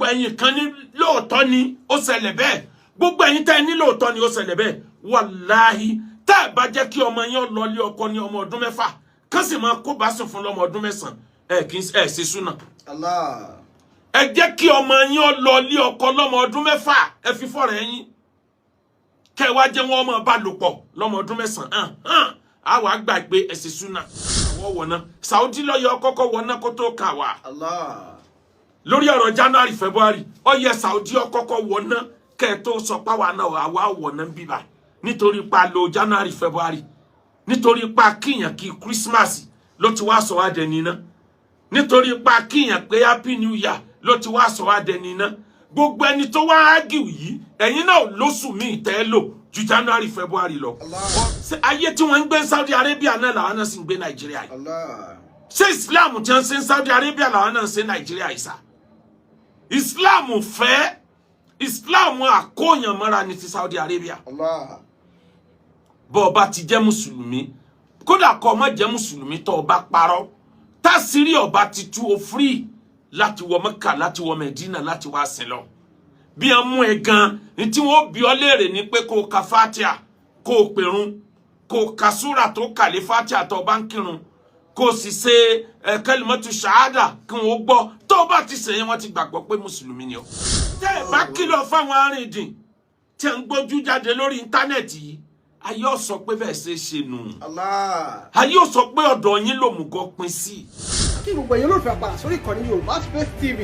gbogbo ẹ̀yin kan ní lóòótọ́ ni ó ṣẹlẹ̀ bẹ́ẹ̀ gbogbo ẹ̀yin tẹ́ ní lóòótọ́ ni ó ṣẹlẹ̀ bẹ́ẹ̀ wàláhì tá ẹ bá jẹ́ kí ọmọ yín lọ lé ọkọ ní ọmọ ọdún 6 kán sì máa kó bá sùn fún lọ́mọ ọdún 9 ẹ ṣe súnà. Allah. ẹ jẹ́ kí ọmọ yín lọ lé ọkọ lọ́mọ ọdún 6 ẹ fi fọ́rẹ̀ yín kẹ́ wá jẹ́ wọn ọmọ bá lò pọ̀ lọ́mọ ọdún 9 àwa gbàgbé ẹ ṣe súnà àwọn wọ̀nà Saudi lọ́yọ̀ kọ́kọ́ wọ̀nà kó tó kà wá. Allah. lórí ọ̀rọ̀ January February ó yẹ Saudi ọkọ́kọ́ wọ̀nà kẹ́ tó sọ páwa náà àwa wọ̀nà bíbá nítorí pa lo January February nítorí pa kíyàn kí Christmas ló ti wá sọ wá dẹni ná nítorí pa kíyàn pé Happy New Year ló ti wá sọ wá dẹni ná gbogbo ẹni tó wá ágìw yìí ẹ̀yin náà lóṣù míì tẹ́ lò ju January February lọ ayé tí wọ́n ń gbé Saudi Arabia náà làwọn náà sì ń gbé Nàìjíríà yìí ṣé Islam tí wọ́n ṣe Saudi Arabia làwọn náà ṣe Nàìjíríà yìí sá Islam fẹ́ Islam àkóyàn mọ́ra ní ti Saudi Arabia bó bá ti jẹ́ mùsùlùmí kódà kó má jẹ́ mùsùlùmí tó bá parọ́ tásìrí ọba ti tú o free láti wọ Mẹ́kà láti wọ Medina láti wá sin lọ bí an mú ẹ gan ní tí wọ́n bi ọ́ léèrè ní pé kó ka Fatiha kó pèrun kó ka sura tó kà lé Fatiha tó bá ń kírun kó sì ṣe kalimatu shahada kí wọ́n gbọ́ tó bá ti ṣe yẹn wọ́n ti gbàgbọ́ pé mùsùlùmí ni ọ́ tẹ́ ẹ bá kìlọ̀ fáwọn arìndìn tí ń gbójú jáde lórí íńtánẹ́ẹ̀tì yìí ayé ó sọ pé bẹ́ẹ̀ ṣe ṣe nù Allah. ayé ó sọ pé ọ̀dọ̀ yín lòmùgọ̀ pín sí. kí gbogbo ẹ̀yin olóòfẹ́ apàdà sórí ìkànnì Yorùbá Space TV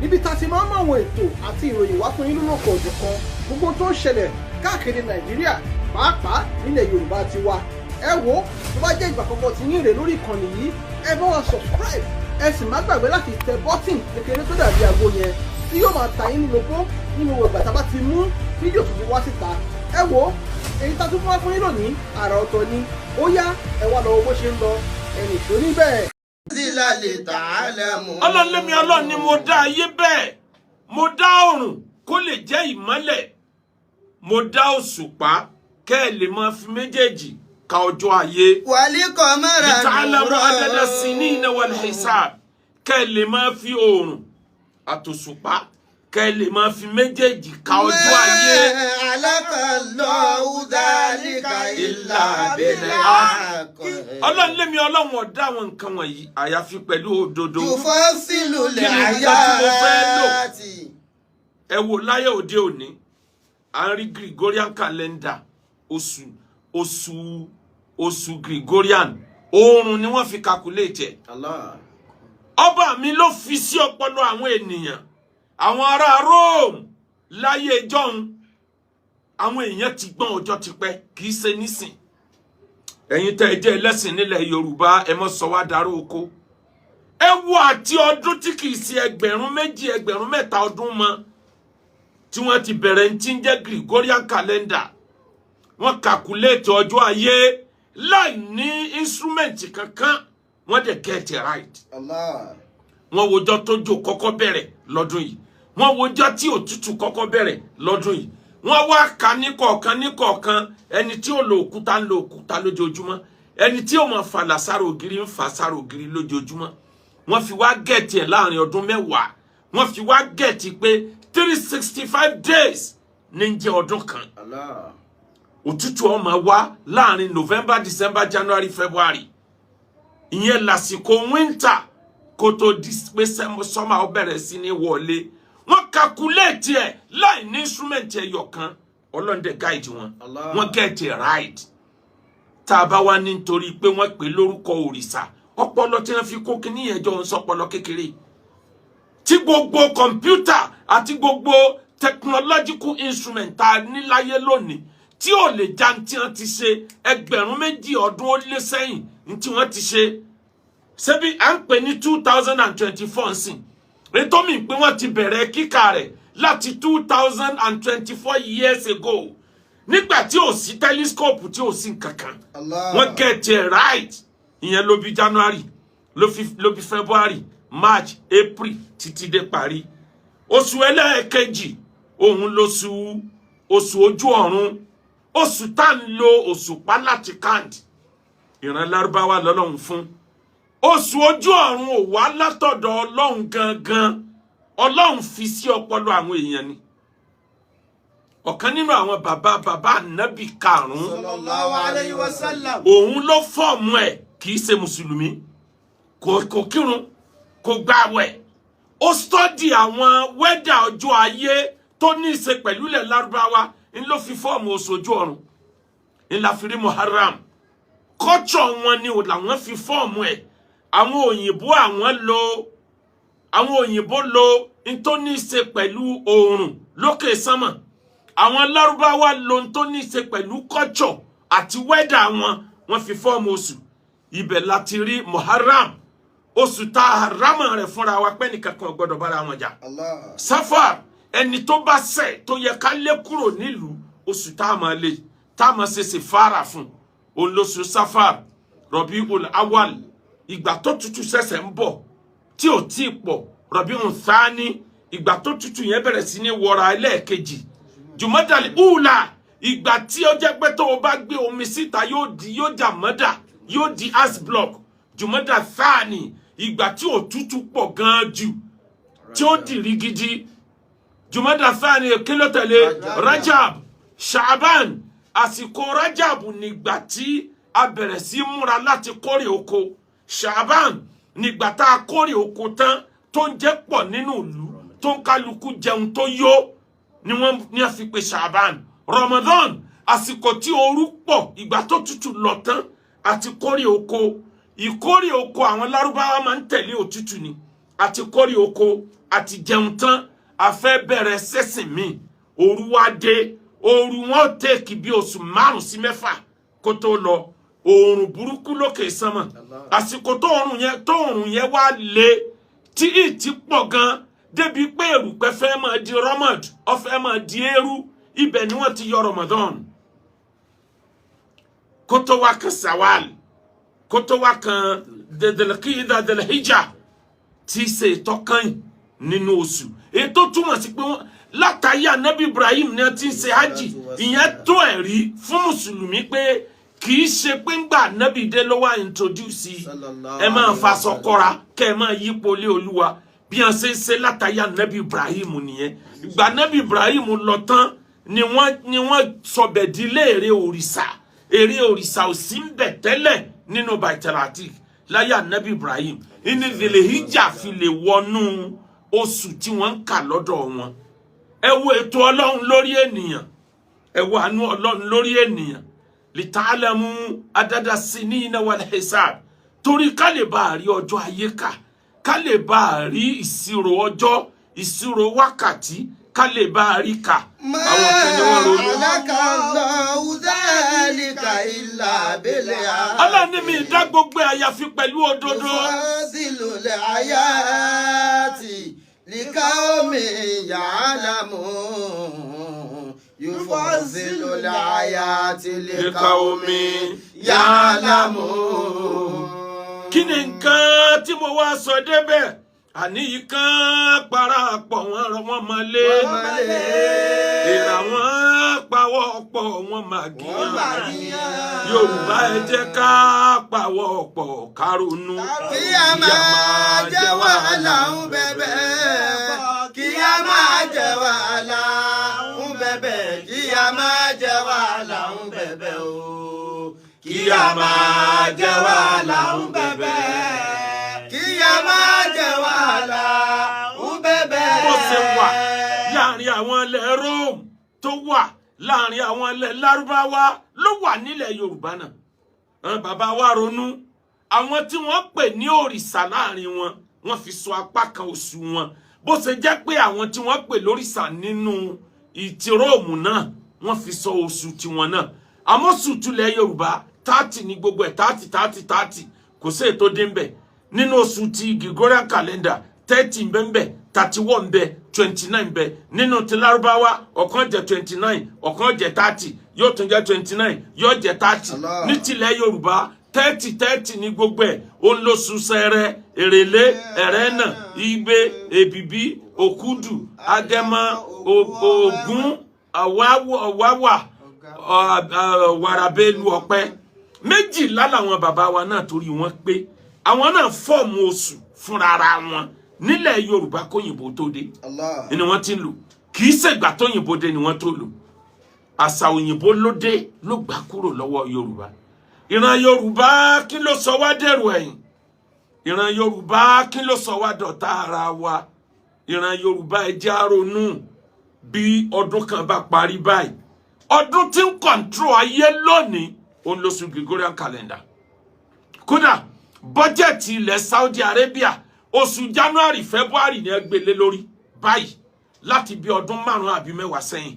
níbi tá a ti máa ń mọ àwọn ètò àti ìròyìn wá fún yín lónà kọ̀ọ̀dù kan gbogbo tó ń ṣẹlẹ̀ káàkiri Nàìjíríà pàápàá nílẹ̀ Yorùbá ti wa ẹ wo tó bá jẹ́ ìgbà àkọ́kọ́ tí yín rè lórí ìkànnì yìí ẹ bá wa subscribe ẹ sì má gbàgbé láti tẹ bọ́tìn kékeré tó dàbí àgbo yẹn tí yóò máa ta yín ní lóko nínú ìgbà tá a bá ti mú fídíò tuntun wá síta ẹ wo èyí tá a tún fún wa fún yín lónìí àrà ọ̀tọ̀ ni ó yá ẹ wá lọ bó ṣe ń lọ ẹnì tó ní bẹ́ẹ̀. ọlọ́lẹ́mi ọlọ́run ni mo dá ayé bẹ́ẹ̀ mo dá ọ̀run kó lè jẹ́ ìmọ́lẹ̀ mo dá òṣùpá kẹ́ ẹ lè máa fi méjèèjì ka ọjọ́ ayé wàlíkọ̀ mọ́ra ìtàlámọ́ adada sinina wal hisab kẹ́ ẹ lè máa fi oòrùn àtòṣùpá kẹ́ ẹ lè máa fi méjèèjì ka ọjọ́ ayé. alákàlọ́ dhalika illa ọlọ́lẹ́mi ọlọ́run ọ̀dá àwọn nǹkan wọ̀nyí àyàfi pẹ̀lú òdodo. tufasilu kí ni nǹkan tí mo fẹ́ lò ẹ wò láyé òde òní à ń rí Gregorian calendar oṣù Gregorian oòrùn ni wọ́n fi calculate Allah. ọba mi ló fi sí ọpọlọ àwọn ènìyàn àwọn ará Rome láyé ìjọ́un àwọn èèyàn ti gbọ́n ọjọ́ ti pẹ́ kì í ṣe nísìn ẹ̀yin tẹ́ ẹ jẹ́ ẹlẹ́sìn nílẹ̀ Yorùbá ẹ mọ́ sọ wá darú oko ẹ wo àti ọdún tí kì í ṣe 2,000 2,300 ọdún mọ́ tí wọ́n ti bẹ̀rẹ̀ ń tí ń jẹ́ Gregorian calendar wọ́n calculate ọjọ́ ayé láì ní instrument kankan wọ́n dẹ̀ get it right. Allah. wọ́n wojọ́ tójò kọ́kọ́ bẹ̀rẹ̀ lọ́dún yìí wọ́n wojọ́ tí òtútù kọ́kọ́ bẹ̀rẹ̀ lọ́dún yìí wọ́n wá ka ní kọ̀ọ̀kan ẹni tí ó lo òkúta ń lo òkúta lójoojúmọ́ ẹni tí ó máa fàlà sára ògiri ń fà sára ògiri lójoojúmọ́ wọ́n fi wá gẹ̀ẹ́tì ẹ̀ láàrin ọdún 10 wọ́n fi wá gẹ̀ẹ́tì pé 365 days ní ń jẹ́ ọdún kan. Allah. òtútù ó máa wá láàrin November December January February ìyẹn lásìkò winter kó tó di pé summer ó bẹ̀rẹ̀ sí ní wọlé wọ́n calculate ẹ̀ láì ní instrument ẹyọ kan ọlọ́ndẹ guide wọn wọ́n get it right tá a bá wá ní nítorí pé wọ́n pè lórúkọ òrìṣà ọpọlọ tí wọ́n fi kó kíní yẹn jọ ń sọpọlọ kékeré tí gbogbo kọ̀mpútà àti gbogbo technological instrument tá a ní láyé lónìí tí ò lè já tí wọ́n ti ṣe 2,000 ọdún ó lé sẹ́yìn tí wọ́n ti ṣe ṣebí à ń pè ní 2024 nsìn ètò mi pé wọ́n ti bẹ̀rẹ̀ kíkà rẹ̀ láti 2024 years ago nígbà tí ò sí telescope tí ò sí nǹkankan wọ́n get it right ìyẹn ló bí January ló bí February March April títí dé parí oṣù ẹlẹ́ẹ̀kejì òun lóṣù ojú ọ̀run oṣù tá ń lo òṣùpá láti count ìran Lárúbáwá lọ́lọ́run fún oṣù ojú ọ̀run ò wá látọ̀dọ̀ Ọlọ́run gangan Ọlọ́run fi sí ọpọlọ àwọn èèyàn ni. Ọ̀kan nínú àwọn bàbá Ànábì karùn-ún sallallahu alayhi wa sallam. òun ló fọ́ọ̀mù ẹ̀, kì í ṣe mùsùlùmí, kò kírun, kò gbààwẹ̀. Ó stọ́dì àwọn wẹ́dà ọjọ́ ayé tó ní í ṣe pẹ̀lú ilẹ̀ Lárúbáwá, ń ló fi fọ́ọ̀mù oṣooju ọ̀run, ń la fi rí Muharram. Kọ́tsọ̀ wọn ni làwọn fi fọ́ọ̀mù ẹ̀. Àwọn òyìnbó lo ń tó ní í ṣe pẹ̀lú oòrùn lókè sánmọ̀. Àwọn Lárúbáwá lo ń tó ní í ṣe pẹ̀lú kọ́tsọ̀ àti wẹ́dà wọn fi fọ́ọ̀mù oṣù. Ibẹ̀ láti rí Muharram, oṣù tá a harama rẹ̀ fúnra wa pé nìkan kan gbọ́dọ̀ bára wọn jà. Safar, ẹni tó bá ṣẹ̀ tó yẹ ká lé kúrò nílùú, oṣù tá a máa lé, tá a máa ṣe sèfáàrà fún, olóṣù Safar, Rabiul Awwal, ìgbà tó tutù ṣẹ̀ṣẹ̀ ń bọ̀ tí ò tí ì pọ̀, Rabiul Thani, ìgbà tó tutù yẹn bẹ̀rẹ̀ sí ní wọra ẹlẹ́ẹ̀kejì, Jumadal Ula, ìgbà tí ó jẹ́ pé tó o bá gbé omi síta yóò jà mọ́dà, yóò di ice block, Jumadal Thani, ìgbà tí òtútù pọ̀ gan jù tí ó di rigidi, Jumadal Thani, kí ló tẹ̀lé? Rajab, Sha'ban, àsìkò Rajab nígbà tí a bẹ̀rẹ̀ sí múra láti kórè oko, Sha'ban nígbà tá a kórè oko tán tó ń jẹ́ pọ̀ nínú ìlú tó ń kálukú jẹun tó yó ni a fi pè Sha'ban. Ramadan, àsìkò tí ooru pọ̀, ìgbà tó tutù lọ tán àti kórè oko. Ìkórè oko àwọn Lárúbáwá máa ń tẹ̀lé òtútù ni, àti kórè oko àti jẹun tán a fẹ́ bẹ̀rẹ̀ sẹ́sìn mi, ooru wá dé. Ooru wọn tèkì bí oṣù 5 sí 6 kó tó lọ. Oòrùn burúkú lókè sánmọ̀, àsìkò tó oòrùn yẹn wá lé tí ìtì pọ̀ gan débi pé èrùpẹ̀ fẹ́ máa di Ramadan, ó fẹ́ máa di eérú. Ibẹ̀ ni wọ́n ti yọ Ramadan, kó tó wá kan Sawal, kó tó wá kan Dhul-Qa'dah, Dhul-Hijjah, tí í ṣe ìtọ́kàn nínú oṣù. Ètò túmọ̀ sí pé látàrí Ànábì Ibrahim ni wọ́n ti ń ṣe hajj. Ìyẹn tó ẹ̀rí fún mùsùlùmí pé kì í ṣe pé ńgbà Ànábì dé ló wá introduce ẹ máa faṣọ kọ́ra kẹ́ ẹ máa yípo lé Olúwa, bí wọ́n ṣe ń ṣe látàrí Ànábì Ibrahim nìyẹn. Ìgbà Ànábì Ibrahim lọ tán ni wọ́n sọbẹ̀ di léèrè òrìṣà. Èrè òrìṣà ò sí ń bẹ̀ tẹ́lẹ̀ nínú Baitul Atiq láyé Ànábì Ibrahim. Ìní Dhul-Hijjah fi lè wọnú oṣù tí wọ́n ń kà lọ́dọ̀ wọn. Ẹ wo ètò Ọlọ́run lórí ènìyàn, ẹ wo àánú Ọlọ́run lórí ènìyàn. Lita'alamu adada sinina wal hisab, torí ká lè bá rí ọjọ́ ayé kà, ká lè bá rí ìṣirò ọjọ́, ìṣirò wákàtí, ká lè bá rí kà. Àwọn kan ni wọ́n ronú. Allah ní mi dá gbogbo àyàfi pẹ̀lú òdodo. Yufassilu al-ayati liqawmin ya'lamun. Kí ni nǹkan tí mo wá sọ débẹ̀? Àní kan parapọ̀ wọn máa lé. Ìrà wọn pawọ́ pọ̀ wọn máa gíyàn. Yorùbá ẹ jẹ́ ká pawọ́ pọ̀ ká ronú. Kí a máa jẹ́ wàhálà ń bẹ̀bẹ̀. Kí a máa jẹ́ wàhálà ń bẹ̀bẹ̀. Kí a máa jẹ́ wàhálà ń bẹ̀bẹ̀ o. Kí a máa jẹ́ wàhálà ń bẹ̀bẹ̀. Kí a máa jẹ́ wàhálà ń bẹ̀bẹ̀. Bó ṣe wà láàrin àwọn ilẹ̀ Rome tó wà láàrin àwọn ilẹ̀ Lárúbáwá ló wà nílẹ̀ Yorùbá náà. Àwọn bàbá wa ronú, àwọn tí wọ́n pè ní òrìṣà láàrin wọn, wọ́n fi sọ apá kan oṣù wọn. Bó ṣe jẹ́ pé àwọn tí wọ́n pè lórìṣà nínú ìtì Róòmù náà, wọ́n fi sọ oṣù tiwọn náà. Àmọ́ oṣù tulẹ̀ Yorùbá 30 ní gbogbo ẹ̀, 30 kò sí ètò dé ń bẹ̀. Nínú oṣù ti Gregorian calendar 30 ńbẹ̀, 31 ńbẹ̀, 29 ńbẹ̀. Nínú ti Lárúbáwá ọ̀kan jẹ́ 29, ọ̀kan jẹ́ 30, yóò tún jẹ́ 29, yóò jẹ́ 30. Ní tilẹ̀ Yorùbá 30 ní gbogbo ẹ̀. Ó ń lóṣù Ṣẹrẹ, Èrèlé, Ẹrẹ́nà, Igbe, Èbìbí, Òkúdù, Agẹmọ, Ògún, Ọ̀wáwà, Wàràbẹ́lú, Ọ̀pẹ. 12 làwọn bàbá wa náà torí wọ́n pé àwọn náà fọ́ọ̀mù oṣù fúnra ara wọn nílẹ̀ Yorùbá kóyìnbó tó dé Allah. ni wọ́n ti ń lò kì í ṣègbà tóyìnbó dé ni wọ́n tó lò àṣà òyìnbó ló dé ló gbà kúrò lọ́wọ́ Yorùbá ìran Yorùbá kí ló sọ wá dẹ̀rù ẹ̀yìn ìran Yorùbá kí ló sọ wá dọ̀tá ara wa ìran Yorùbá ẹ jẹ́ á ronú bí ọdún kan bá parí báyìí ọdún tí ń kọ̀ǹtró ayé lónìí òun lóṣù Gregorian calendar kódà bọ́jẹ̀tì ilẹ̀ Saudi Arabia oṣù January February ni ẹ gbélé lórí báyìí láti bí ọdún 5 àbí 10 sẹ́yìn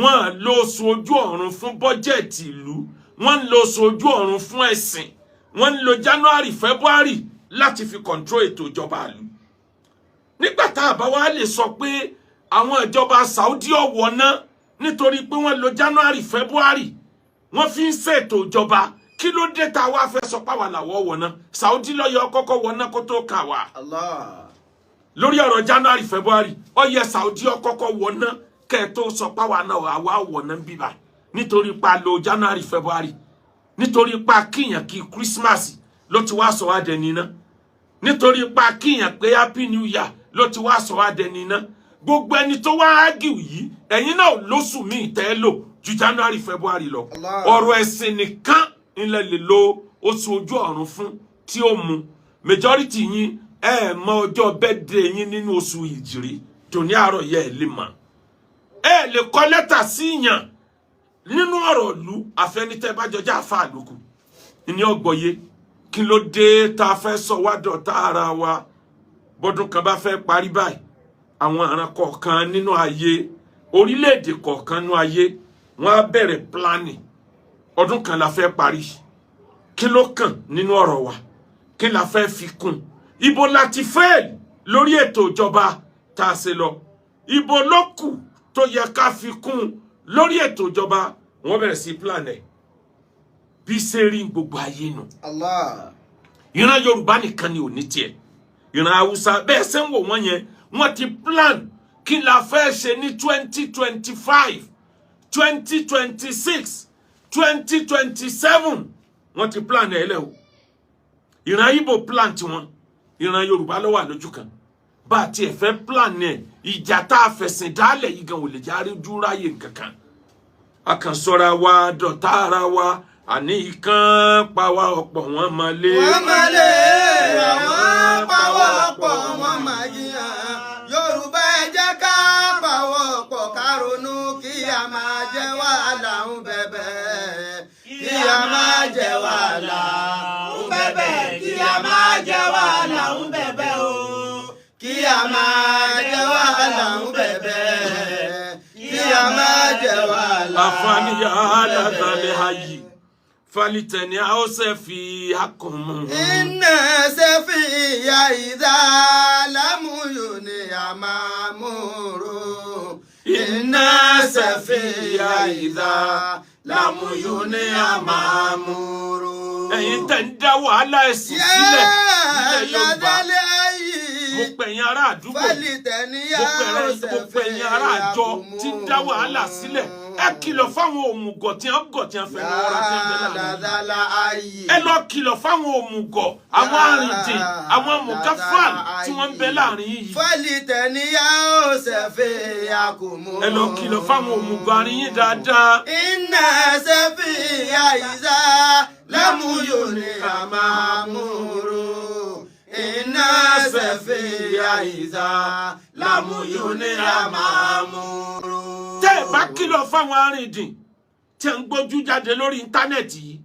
wọ́n lò oṣù ojú ọ̀run fún bọ́jẹ̀tì ìlú wọ́n lò oṣù ojú ọ̀run fún ẹ̀sìn wọ́n lò January February láti fi control ètò ìjọba ìlú nígbà tá a bá wá lè sọ pé àwọn ìjọba Saudi ọ̀wọ̀ náà nítorí pé wọ́n lò January February wọ́n fi ń ṣètò ìjọba kí ló dé tá wá fẹ́ sọ páwa làwọ̀ wọ̀ náà Saudi lọ́yọ̀ kọ́kọ́ wọ̀ náà kó tó kà wá Allah. lórí ọ̀rọ̀ January February ó yẹ Saudi ọkọ́kọ́ wọ̀ náà kẹ́ tó sọ páwa náà àwa wọ̀ náà bíbá nítorí pa lo January February nítorí pa kíyàn kí Christmas ló ti wá sọ wá dẹni náà nítorí pa kíyàn pé Happy New Year ló ti wá sọ wá dẹni náà gbogbo ẹni tó wá ágìw yìí ẹ̀yin náà lóṣù míì tẹ́ lò ju January February lọ ọ̀rọ̀ ẹ̀sìn nìkan ilẹ̀ lè lo oṣù ojú ọ̀run fún tí ó mu majority yín ẹ mọ ọjọ́ birthday yín nínú oṣù ìjìrí tòní àárọ̀ yẹ ẹ lè mọ̀ ẹ lè kọ lẹ́tà sí yàn nínú ọ̀rọ̀ ìlú àfẹnitẹ́ bá jọjá àfa àlòkù ní ọgbọ̀yé kí ló dé tá a fẹ́ sọ wá dọ̀tá ara wa bọ́dún kan bá fẹ́ parí báyìí àwọn àràn kọ̀ọ̀kan nínú ayé orílẹ̀-èdè kọ̀ọ̀kan nínú ayé wọ́n á bẹ̀rẹ̀ planning ọdún kan la fẹ́ parí kí ló kàn nínú ọ̀rọ̀ wa kí la fẹ́ fi kún ibo láti fail lórí ètò ìjọba tá a ṣe lọ ibo ló kù tó yẹ ká fi kún lórí ètò ìjọba wọ́n bẹ̀rẹ̀ sí plan ẹ̀ bí ṣe rí gbogbo ayé nù Allah. ìran Yorùbá nìkan ni ò ní tiẹ̀ ìran Haúsá bẹ́ẹ̀ ṣe ń wò wọ́n yẹn wọ́n ti plan kí la fẹ́ ṣe ní 2025 2026 2027 wọ́n ti plan ẹ̀ lẹ́ o ìran Ìgbò plan tiwọn ìran Yorùbá ló wà lójú kan bá a tiẹ̀ fẹ́ plan ẹ̀ ìjà tá a fẹ̀sìn dálẹ̀ yìí gan ò lè járe dúráyè kankan a kàn sọ́ra wa dọ̀tá ara wa àní ìkan pa wá ọ̀pọ̀ wọn máa lé wọ́n máa lé àwọn pawọ́pọ̀ wọ́n máa jiyàn Yorùbá ẹ jẹ́ ká pawọ́pọ̀ ká ronú kí a máa jẹ wàhálà ń bẹ̀bẹ̀ kí a máa jẹ wàhálà ń bẹ̀bẹ̀ kí a máa jẹ wàhálà ń bẹ̀bẹ̀ o kí a máa jẹ wàhálà ń bẹ̀bẹ̀ kí a máa jẹ wàhálà. àǹfààní yàrá tàlẹ́ ayé falitẹni a ó ṣe fi akọmọ. iná ṣe fi ìyá ìdá lámúyò ní àmàmúrò. iná ṣe fi ìyá ìdá lámúyò ní àmàmúrò. ẹ̀yin tẹ̀ ń dá wàhálà ẹ̀sìn sílẹ̀ nílẹ̀ Yorùbá mo pẹ̀yìn ará àdúgbò mo pẹ̀yìn ará àjọ tí ń dá wàhálà sílẹ̀ ẹ kìlọ̀ fáwọn òmùgọ̀ tí wọ́n gọ̀ tí wọ́n fẹ́ lọ́wọ́ tí wọ́n fẹ́ láàrin ẹ lọ kìlọ̀ fáwọn òmùgọ̀ àwọn arìndìn àwọn mùgáfàn tí wọ́n ń bẹ láàrin yìí. fọ́lì tẹ̀níyà ó ṣẹ̀fẹ̀ àkùmù. ẹ lọ kìlọ̀ fáwọn òmùgọ̀ àrin yìí dáadáa. iná ṣẹ̀fẹ̀ àyíṣà lámúyò ní àmàmúrò. iná ṣẹ̀fẹ̀ àyíṣà lámúyò ní àmàmúrò. tẹ́ ẹ bá kìlọ̀ fáwọn arìndìn tí ń gbójú jáde lórí íńtánẹ́ẹ̀tì yìí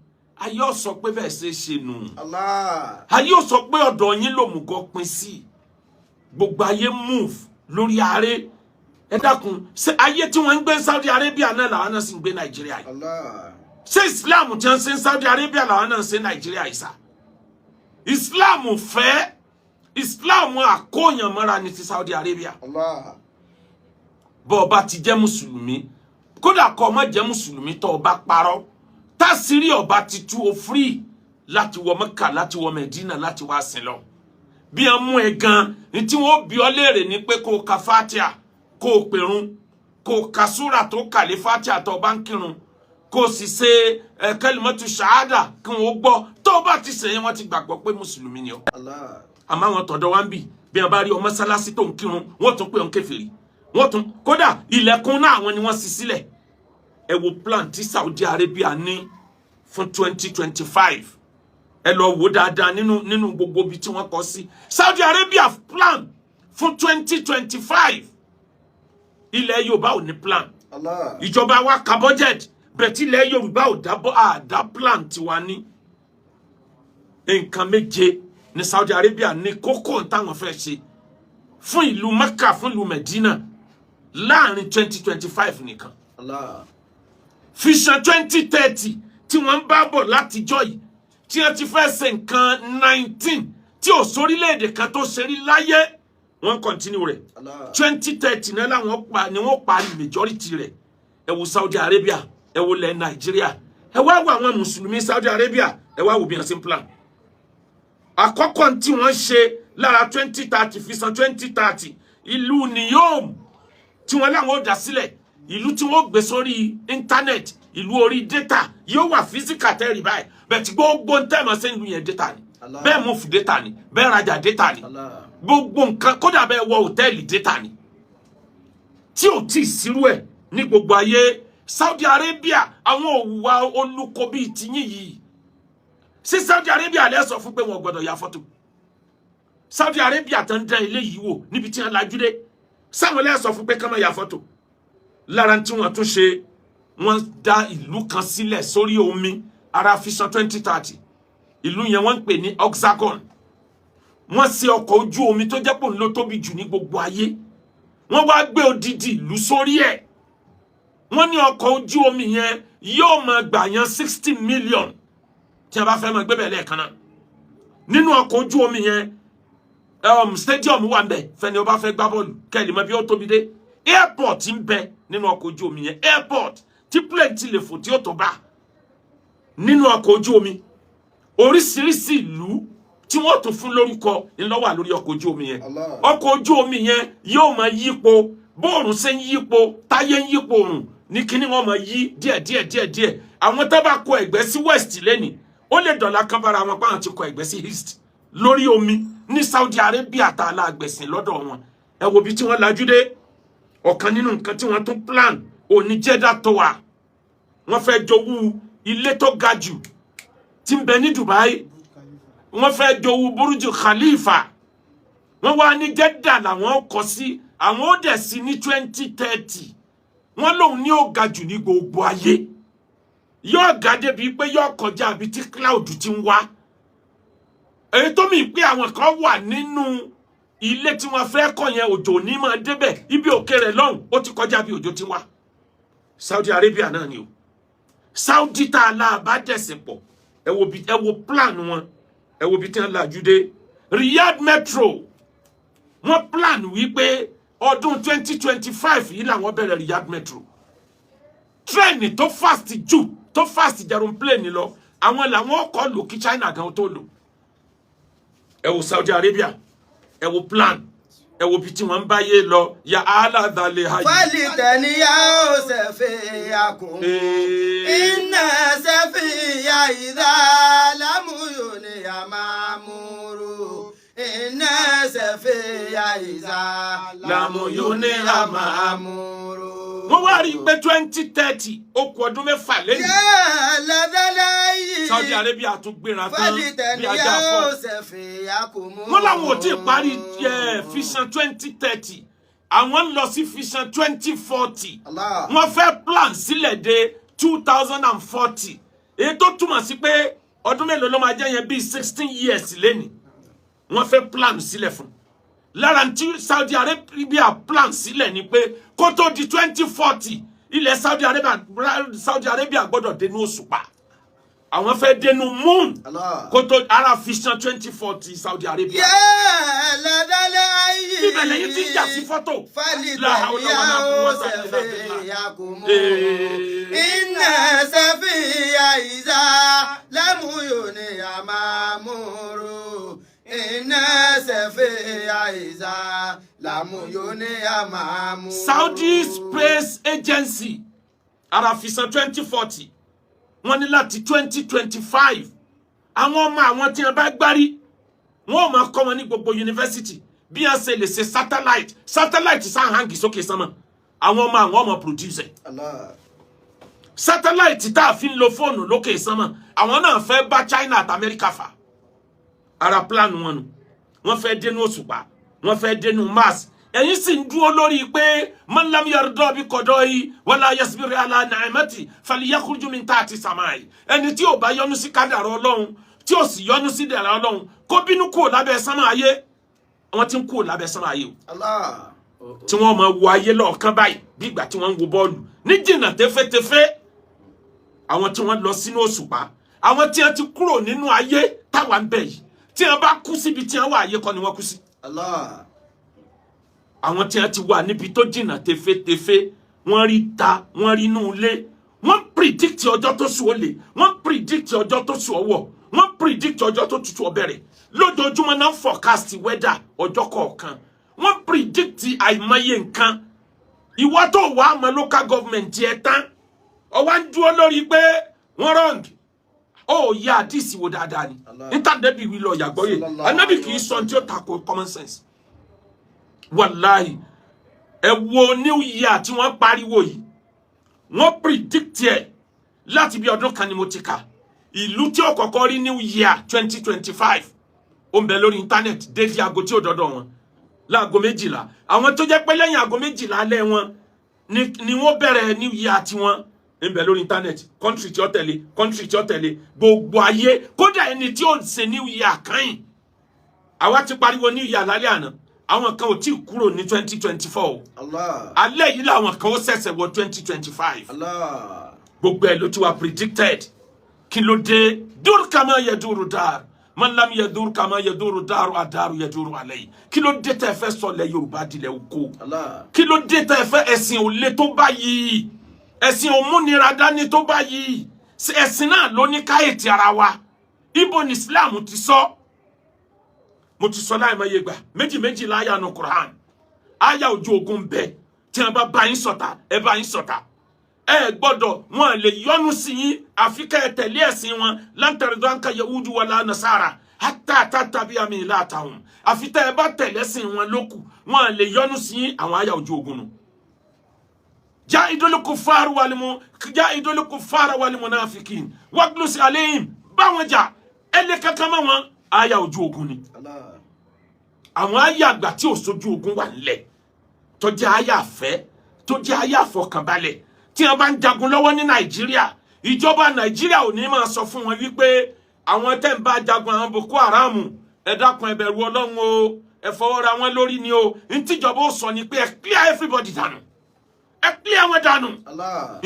ayé ò sọ pé bẹ́ẹ̀ ṣe ṣe nù. Allah. ayé ò sọ pé ọ̀dọ̀ yín lòmùgọ̀ pín sí gbogbo ayé move lórí ààrẹ ẹ dákun ṣé ayé tí wọ́n ń gbé Saudi Arabia náà làwọn náà sì ń gbé Nàìjíríà yìí Allah. ṣé Islam tí wọ́n ń ṣe Saudi Arabia làwọn náà ń ṣe Nàìjíríà yìí sá Islam fẹ́ Islam àkóyàn mọ́ra ní ti Saudi Arabia. Allah. bọ́ ọba ti jẹ́ mùsùlùmí kódà kọ́ ọmọ jẹ́ mùsùlùmí tó ọba parọ́ tásìrí ọba ti tú o free láti wọ Mẹ́kà láti wọ Mẹ́dínà láti wá sin lọ bí wọ́n mú ẹ gan ní tí wọ́n bí ọ léèrè ní pé kó o ka Fatiha kó o pèrún kó o ka súrà tó kàlẹ́ Fatiha tó ọba ń kírun kó o sì ṣe kalimatu shahada kí wọ́n gbọ́ tó ọba ti sẹ́yìn wọ́n ti gbàgbọ́ pé mùsùlùmí ni ọ Allah. àmọ́ àwọn tọ̀dọ̀ wá ń bì bí an bá rí ọmọ sálásí tó ń kírun wọ́n tún pè on kèfèrí wọ́n tún kódà ilẹ̀kùn náà àwọn ni wọ́n ṣí sílẹ̀ ẹ wo plan tí Saudi Arabia ní fún 2025 ẹ lọ wò dáadáa nínú gbogbo bí tí wọ́n kọ sí Saudi Arabia plan fún 2025 ilẹ̀ Yorùbá ò ní plan ìjọba wa ka budget bẹ̀tí ilẹ̀ Yorùbá ò dá plan tiwa ní nǹkan méje ní Saudi Arabia ní kókó táwọn fẹ́ ṣe fún ìlú Mecca fún ìlú Medina láàrin 2025 nìkan Vision 2030 tí wọ́n bá bọ̀ látijọ́ yìí tí wọ́n ti fẹ́ ṣe nǹkan 19 tí ò sórílẹ̀-èdè kan tó ṣe rí láyé wọ́n continue rẹ̀ 2030 náà làwọn ni wọ́n parí majority rẹ̀ ẹ wo Saudi Arabia ẹ wo lẹ̀ Nigeria ẹ wá wo àwọn mùsùlùmí Saudi Arabia ẹ wá wo bí wọ́n ṣe ń plan àkọ́kọ́ tí wọ́n ṣe lára 2030 Vision 2030 ìlú Niyom tí wọ́n láwọn ó dá sílẹ̀ ìlú tí wọ́n gbé sórí internet ìlú orí data yóò wà physical tẹ́rì báyìí bẹ́ẹ̀ tí gbogbo ń tẹ́mọ̀ sí ìlú yẹn data ni bẹ́ẹ̀ move data ni bẹ́ẹ̀ rajà data ni gbogbo nǹkan kódà bẹ́ẹ̀ wọ hòtẹ́ẹ̀lì data ni tí ò tí ì sírú ẹ̀ ní gbogbo ayé Saudi Arabia àwọn òwúwa olùkọ́ bíi tiyín yìí sí Saudi Arabia lè sọ fún pé wọn gbọ́dọ̀ ya fọ́tò Saudi Arabia tán dán ilé yìí wò níbi tí wọ́n lajú dé sáwọn lè sọ fún pé ká má ya fọ́tò lára tí wọ́n tún ṣe wọ́n dá ìlú kan sílẹ̀ sórí omi ara Vision 2030 ìlú yẹn wọ́n ń pè ní Hexagon wọ́n ṣe ọkọ̀ ojú omi tó jẹ́ pò ń lọ tóbi jù ní gbogbo ayé wọ́n wá gbé odidi ìlú sórí ẹ̀ wọ́n ní ọkọ̀ ojú omi yẹn yóò máa gbà yan 60 million tí a bá fẹ́ máa gbé bẹ̀ lẹ́ẹ̀kan náà nínú ọkọ̀ ojú omi yẹn stadium wà ńbẹ̀ fẹ́ni ó bá fẹ́ gbá bọ́ọ̀lù kẹ́lì mọ́ bí ó tóbi dé airport ń bẹ nínú ọkọ̀ ojú omi yẹn airport tí plane ti lè fò tí ó tó bá nínú ọkọ̀ ojú omi oríṣiríṣi ìlú tí wọ́n tún fún lórúkọ ńlọ wà lórí ọkọ̀ ojú omi yẹn ọkọ̀ ojú omi yẹn yóò máa yípo bóòrùn ṣe ń yípo táyé ń yípo òrùn ní kíní wọ́n máa yí díẹ̀ àwọn tó bá kọ ẹ̀gbẹ́ sí west lẹ́nìí ó lè dọ̀là kan bára wọn pàwọn ti kọ ẹ̀gbẹ́ sí east lórí omi ní Saudi Arabia tá a la àgbẹ̀sìn lọ́dọ̀ wọn ẹ wo bí tí wọ́n lajú dé ọ̀kan nínú nǹkan tí wọ́n tún plan òní Jeddah Tower wọ́n fẹ́ jowú ilé tó ga jù tí ń bẹ ní Dubai wọ́n fẹ́ jowú Burj Khalifa wọ́n wá ní Jeddah làwọn kọ́ sí àwọn ó dẹ̀ sí ní 2030 wọ́n lòun ní ó ga jù ní gbogbo ayé yóò ga débi pé yóò kọjá àbí tí cloud ti ń wá èyí tó mì pé àwọn kan wà nínú ilé tí wọ́n fẹ́ kọ́ yẹn òjò ní máa débẹ̀ ibi òkè rẹ̀ lọ́hùn ó ti kọjá bí òjò ti wá Saudi Arabia náà ni o Saudi tá a la bá dẹ̀sìn pọ̀ ẹ wo plan wọn ẹ wo bí tí wọ́n lajú dé Riyadh Metro wọ́n plan wípé ọdún 2025 yìí làwọn bẹ̀rẹ̀ Riyadh Metro train tó fast jù tó fast jarun plane lọ àwọn làwọn kọ́ lò kí China gan tó lò ẹ wo Saudi Arabia ẹ wo plan ẹ wo bí tí wọ́n bá yé lọ ya aládàlẹ̀ ayé. fali tẹ̀níyà ó ṣẹ̀fẹ̀ yakùn iná ṣẹ̀fẹ̀ ya ìdá lámúyò ní àmàmúrò iná ṣẹ̀fẹ̀ ya ìdá lámúyò ní àmàmúrò. wọ́n wá rí i pé 2030 ó kù ọdún mẹ́fà lẹ́yìn. Saudi Arabia tún gbéra tán bí ajá fọ́. wọ́n láwọn ò tí ì parí Vision 2030 àwọn ń lọ sí Vision 2040 wọ́n fẹ́ plan sílẹ̀ dé 2040 èyí tó túmọ̀ sí pé ọdún mélòó ló máa jẹ́ yẹn bíi 16 years lẹ́nìí wọ́n fẹ́ plan sílẹ̀ fún lára tí Saudi Arabia plan sílẹ̀ ni pé kó tó di 2040 ilẹ̀ Saudi Arabia gbọ́dọ̀ dénú òṣùpá àwọn fẹ́ dénú moon kó tó ara Vision 2040 Saudi Arabia. ibẹ̀ lẹ́yìn tí jà sí fọ́tò. iná sẹ́fìyà ìzá lámúyò ní àmàmúrò iná sẹ́fìyà ìzá lámúyò ní àmàmúrò. Saudi Space Agency ara Vision 2040 wọ́n ní láti 2025 àwọn ọmọ àwọn tí wọ́n bá gbárí wọ́n máa kọ́ wọn ní gbogbo university bí a ṣe lè ṣe satellite sá hangi sókè sánmọ̀ àwọn ọmọ producer satellite tá a fi ń lo fóònù lókè sánmọ̀ àwọn náà fẹ́ bá China àti America fà ara plan wọn nù wọ́n fẹ́ dénú òṣùpá wọ́n fẹ́ dénú Mars ẹ̀yin sì ń dúró lórí pé man lam yarda bi qada'i wala yasbir ala ni'mati falyakhruj min tahti samai ẹni tí ó bá yọ́nú sí kádàrá Ọlọ́run tí ó sì yọ́nú sí dẹ̀ra Ọlọ́run kó bínú kúrò lábẹ́ sánmọ̀ ayé wọ́n ti ń kúrò lábẹ́ sánmọ̀ ayé o tí wọ́n máa wo ayé lọ́ọ̀kan báyìí bí ìgbà tí wọ́n ń wo bọ́ọ̀lù ní jìnnà tẹ́fẹ́tẹ́fẹ́ àwọn tí wọ́n lọ sínú òṣùpá àwọn tí wọ́n ti kúrò nínú ayé táwa ń bẹ yìí tí wọ́n bá kú síbi tí wọ́n wà ayé kọ́ ni wọ́n kú sí. àwọn tí wọ́n ti wà níbi tó jìnnà tẹ́fẹ́tẹ́fẹ́ wọ́n rí ta wọ́n rí inú ilé wọ́n predict ọjọ́ tó sùn ó lè wọ́n predict ọjọ́ tó sùn ọwọ́ wọ́n predict ọjọ́ tó tutù ó bẹ̀rẹ̀ lójoojúmọ́ náà forecast weather ọjọ́ kọ̀ọ̀kan wọ́n predict àìmọye nǹkan ìwọ tó wà á mọ local government yẹn tán ó wá ń dúró lórí pé wọ́n wrong ó yá àdìsí wo dáadáa ni intanẹ́bì wí lọ yàgbọ́ yẹ anábì kì í sọ tí ó tako common sense wàláhì ẹ wo new year tí wọ́n pariwo yìí wọ́n predict ẹ̀ láti bí ọdún kan ni mo ti kà ìlú tí ó kọ́kọ́ rí new year 2025 ó ń bẹ lórí internet dédé aago tí ó dọ́dọ̀ wọn láago 12 àwọn tó jẹ́ pé lẹ́yìn aago 12 alẹ́ wọn ni wọ́n bẹ̀rẹ̀ new year tí wọ́n ń bẹ lórí internet country tí ó tẹ̀lé gbogbo ayé kódà ẹni tí ó ṣe new year kan àwa ti pariwo new year lálẹ́ àná àwọn kan ò tí kúrò ní 2024 alẹ́ yìí làwọn kan ó ṣẹ̀ṣẹ̀ wọ 2025 gbogbo ẹ̀ ló ti wà predicted kí ló dé dur kama yaduru dar man lam yadur kama yaduru daru adaru yaduru alayhi kí ló dé tẹ́ fẹ́ sọ lẹ̀ Yorùbá dilẹ̀ oko kí ló dé tẹ́ fẹ́ ẹ̀sìn ò le tó báyìí ẹ̀sìn ò múnira dání tó báyìí ẹ̀sìn náà ló ní káyètì ara wa ibo ni Islam ti sọ mo ti sọ láì mọye gbà méjì láyà nù Quran àyà ojú ogun bẹ tí wọn bá yín ṣọ̀tá ẹ bá yín ṣọ̀tá ẹ gbọ́dọ̀ wọn lè yọ́nú sí yín àfi ká ẹ tẹ̀lé ẹ̀sìn wọn lan tardu anka yahudu wala nasara hatta tattabi'a millatahum àfi tẹ́ ẹ bá tẹ̀lé ẹ̀sìn wọn lókù wọn lè yọ́nú sí yín àwọn àyà ojú ogun nù ja'idul kuffara wal munafiqin waglus alayhim báwọn jà ẹlẹ́ kankan mọ́ wọn àyà ojú ogun ni àwọn àyà àgbà tí ò sójú ogun wà nílẹ̀ tó jẹ́ àyà àfẹ́ tó jẹ́ àyà àfọkànbalẹ̀ tí wọ́n bá ń jagun lọ́wọ́ ní Nàìjíríà ìjọba Nàìjíríà ò ní máa sọ fún wọn wípé àwọn tẹ́ ń bá jagun àwọn Boko Haram ẹ dákun ẹ bẹ̀rù Ọlọ́run o ẹ fọwọ́ra wọn lórí ni o ntíjọba ó sọ ni pé ẹ clear everybody dànù ẹ clear wọn dànù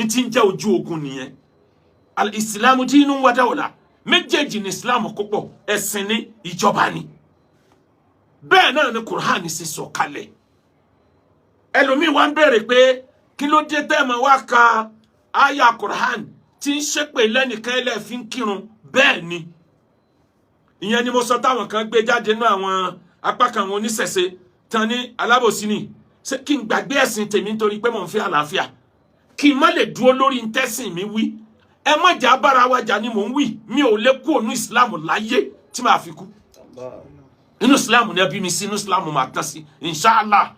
ntí ń jẹ́ ojú ogun nìyẹn al-Islamu dinun wa dawla méjèèjì ní Islam kópọ̀ ẹ̀sìn ní ìjọba ni bẹ́ẹ̀ náà ni Qur'an ṣe sọ kalẹ̀ ẹlòmíì wá ń bẹ̀rẹ̀ pé kí ló dé tẹ́ ma wá ka aya Qur'an tí ń ṣépè lẹ́nìkan ẹlẹ́ fi ń kírun bẹ́ẹ̀ ni ìyẹn ni mo sọ táwọn kan gbé jáde nínú àwọn apá kan àwọn oníṣẹ̀ṣe tán ní alábòsí ni ṣé kí n gbàgbé ẹ̀sìn tèmi nítorí pé mò ń fẹ́ àlàáfíà kí n má lè dúró lórí ntẹ́sìn mi wí ẹ má jà bára wa jà ni mò ń wí mi ò lè kú ònú Islam láyé tí màá fi kú inú Islam ni ẹbí mi sí inú Islam máa tán sí inshallah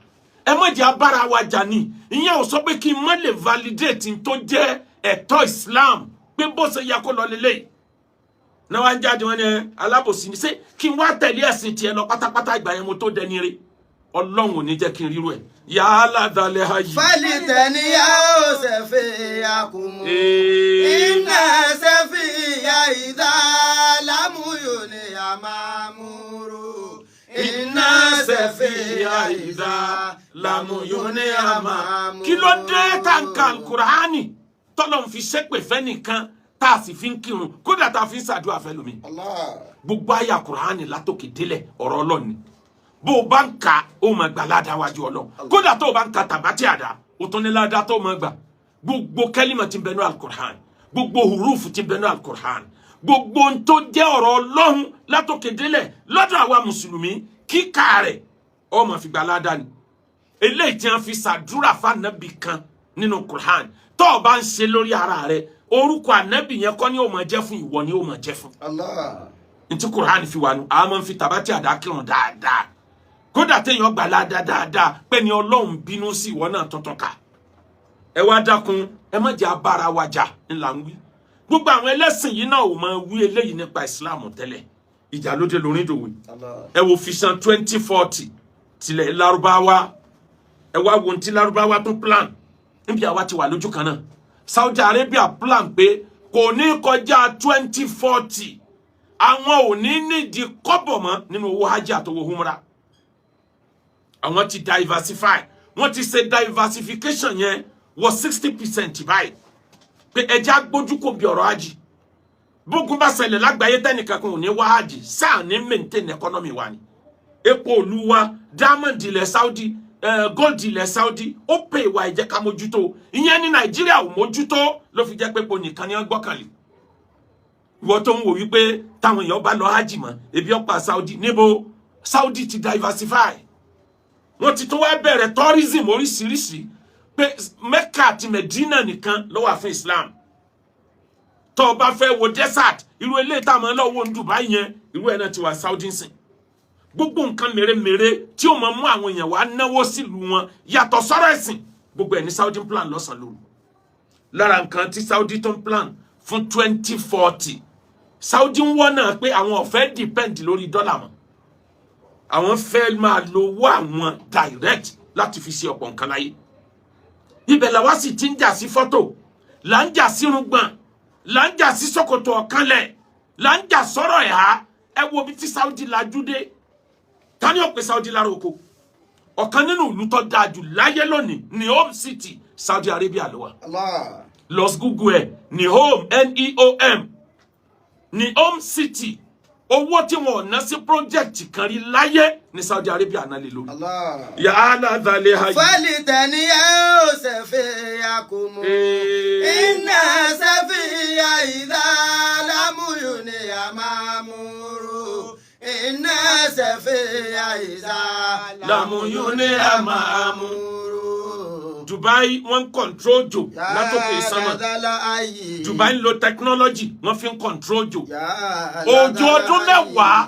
ẹ má jà bára wa jà ni ìyẹn ò sọ pé kí n má lè validate tó jẹ́ ẹ̀tọ́ Islam pé bó ṣe yẹ kó lọ lélẹ́yìí náà wá ń jáde wọn ni alábòsí ni ṣé kí n wá tẹ̀lé ẹ̀sìn tiẹ̀ lọ pátápátá ìgbà yẹn mo tó dẹni rí Ọlọ́run ò ní jẹ́ kí n ríru ẹ̀ yàrá dalẹ̀ ayé. fẹ́lí tẹ̀ni yá ó ṣe fi àkùmù iná ṣe fi ìyá ìdá lámúyò ní àmàmúrò iná ṣe fi ìyá ìdá lámúyò ní àmàmúrò. kí ló dé tàǹkà Kùránì tọ́lọ̀ ń fi ṣépè fẹ́ nìkan tá a sì fi ń kírun kódà tá a fi ń ṣàdúrà fẹ́ lómi. gbogbo àyà Kùránì látòkè délẹ̀ ọ̀rọ̀ Ọlọ́run ni bó o bá ń ka ó máa gbà ládàá wájú Ọlọ́run kódà tó o bá ń ka tàbátì àdá o tún ní ládàá tó o máa gbà gbogbo kẹ́límà tí ń bẹ nínú alukur'an gbogbo hurufu tí ń bẹ nínú alukur'an gbogbo ń tó jẹ́ ọ̀rọ̀ Ọlọ́run látòkè délẹ̀ lọ́dọ̀ àwa mùsùlùmí kíkà rẹ̀ ó máa fi gbà ládàá ni eléyìí tí wọ́n fi ṣàdúrà fún ànábì kan nínú Qur'an tó o bá ń ṣe lórí ara rẹ̀ orúkọ ànábì yẹn kọ́ ni ó máa jẹ́ fún ìwọ ni ó máa jẹ́ fún ntí Qur'an fi wà nù àwọn máa ń fi tàbátì àdá kírun dáadáa kódà téèyàn gbà ládàá dáadáa pé ni Ọlọ́run bínú sí ìwọ náà tuntun ká ẹ wá dákun ẹ má jẹ́ abára wa jà ńlá ń wí gbogbo àwọn ẹlẹ́sìn yìí náà ò máa wí eléyìí nípa Islam tẹ́lẹ̀ ìjà ló dé lórí ìdòwò ẹ wo Vision 2040 tilẹ̀ Lárúbáwá ẹ wá wo ti Lárúbáwá tó plan níbi àwa ti wà lójú kan náà Saudi Arabia plan pé kò ní kọjá 2040 àwọn ò ní nídìí kọ́bọ̀ mọ́ nínú owó hajj àtowó humra àwọn ti diversify wọ́n ti ṣe diversification yẹn wọ 60% báyìí pé ẹja gbójú kò bí ọ̀rọ̀ hajj bógun bá ṣẹlẹ̀ lágbàáyé tẹ́nìkan kan ò ní wá hajj sáà ní maintain economy wa ni epo olúwa diamond ilẹ̀ Saudi gold ilẹ̀ Saudi ó pè wá ẹ jẹ́ ká mójútó ìyẹn ní Nàìjíríà ò mójútó ló fi jẹ́ pé po nìkan ni wọ́n gbọ́kànlé ìwọ tó ń wò wípé táwọn èèyàn bá lọ hajj mọ́ ebi ọ̀pá Saudi níbo Saudi ti diversify wọ́n ti tún wá bẹ̀rẹ̀ tourism oríṣiríṣi pé Mecca àti Medina nìkan ló wà fún Islam tó bá fẹ́ wo desert irú eléyìí tá máa lọ wo ní Dubai yẹn irú ẹ̀ náà ti wà Saudi ńsìn gbogbo nǹkan mèremère tí ó máa mú àwọn èèyàn wá náwó sílùú wọn yàtọ̀ sọ́rọ̀ ẹ̀sìn gbogbo ẹ̀ ní Saudi plan lọ́sàn lóru lára nǹkan tí Saudi tó ń plan fún 2040 Saudi ń wọ́n náà pé àwọn ò fẹ́ depend lórí dọ́là mọ́ àwọn fẹ́ máa lo owó àwọn direct láti fi ṣe ọ̀pọ̀ nǹkan láyé ibẹ̀ làwa sì ti ń jà sí fọ́tò là ń jà sí irùngbọ̀n là ń jà sí ṣòkòtò ọ̀kanlẹ̀ là ń jà sọ́rọ̀ ẹ̀há ẹ wo bí tí Saudi lajú dé tani ó pè Saudi lára oko ọ̀kan nínú ìlú tó dáa jù láyé lónìí ní home city Saudi Arabia ló wà los google ẹ̀ ní home NEOM ní home city owó tí wọn ná sí project kan rí láyé ní Saudi Arabia náà lè lórí ya ala dhali hayy fali taniya safiyakum inna safiya idha lam yuni amamuru inna safiya idha lam yuni amamuru Dubai wọ́n control jò látòkè sánmà Dubai lo technology wọ́n fi control jò òjò ọdún mẹ́wàá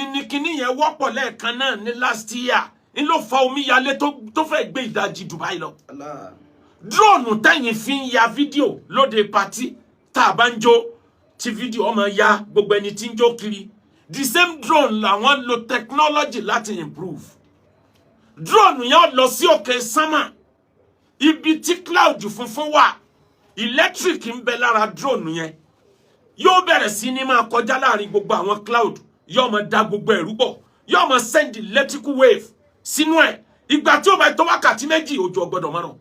ìníkíní yẹn wọ́pọ̀ lẹ́ẹ̀kan náà ní last year ń ló fa omíyalé tó fẹ́ gbé ìdajì Dubai lọ drone tẹ́yìn fi ń ya fídíò lóde pàtí tá a bá ń jó tí fídíò ọmọ ya gbogbo ẹni tí ń jó kiri the same drone làwọn lo technology láti improve drone yẹn lọ sí òkè sánmà ibi tí cloud funfun wà electric ń bẹ lára drone yẹn yóò bẹ̀rẹ̀ sí ní máa kọjá láàrin gbogbo àwọn cloud yóò máa da gbogbo ẹ̀rú pọ̀ yóò máa send electrical wave sínú ẹ̀ ìgbà tí ó bá tó wákàtí méjì òjò ọgbọ́dọ̀ márùn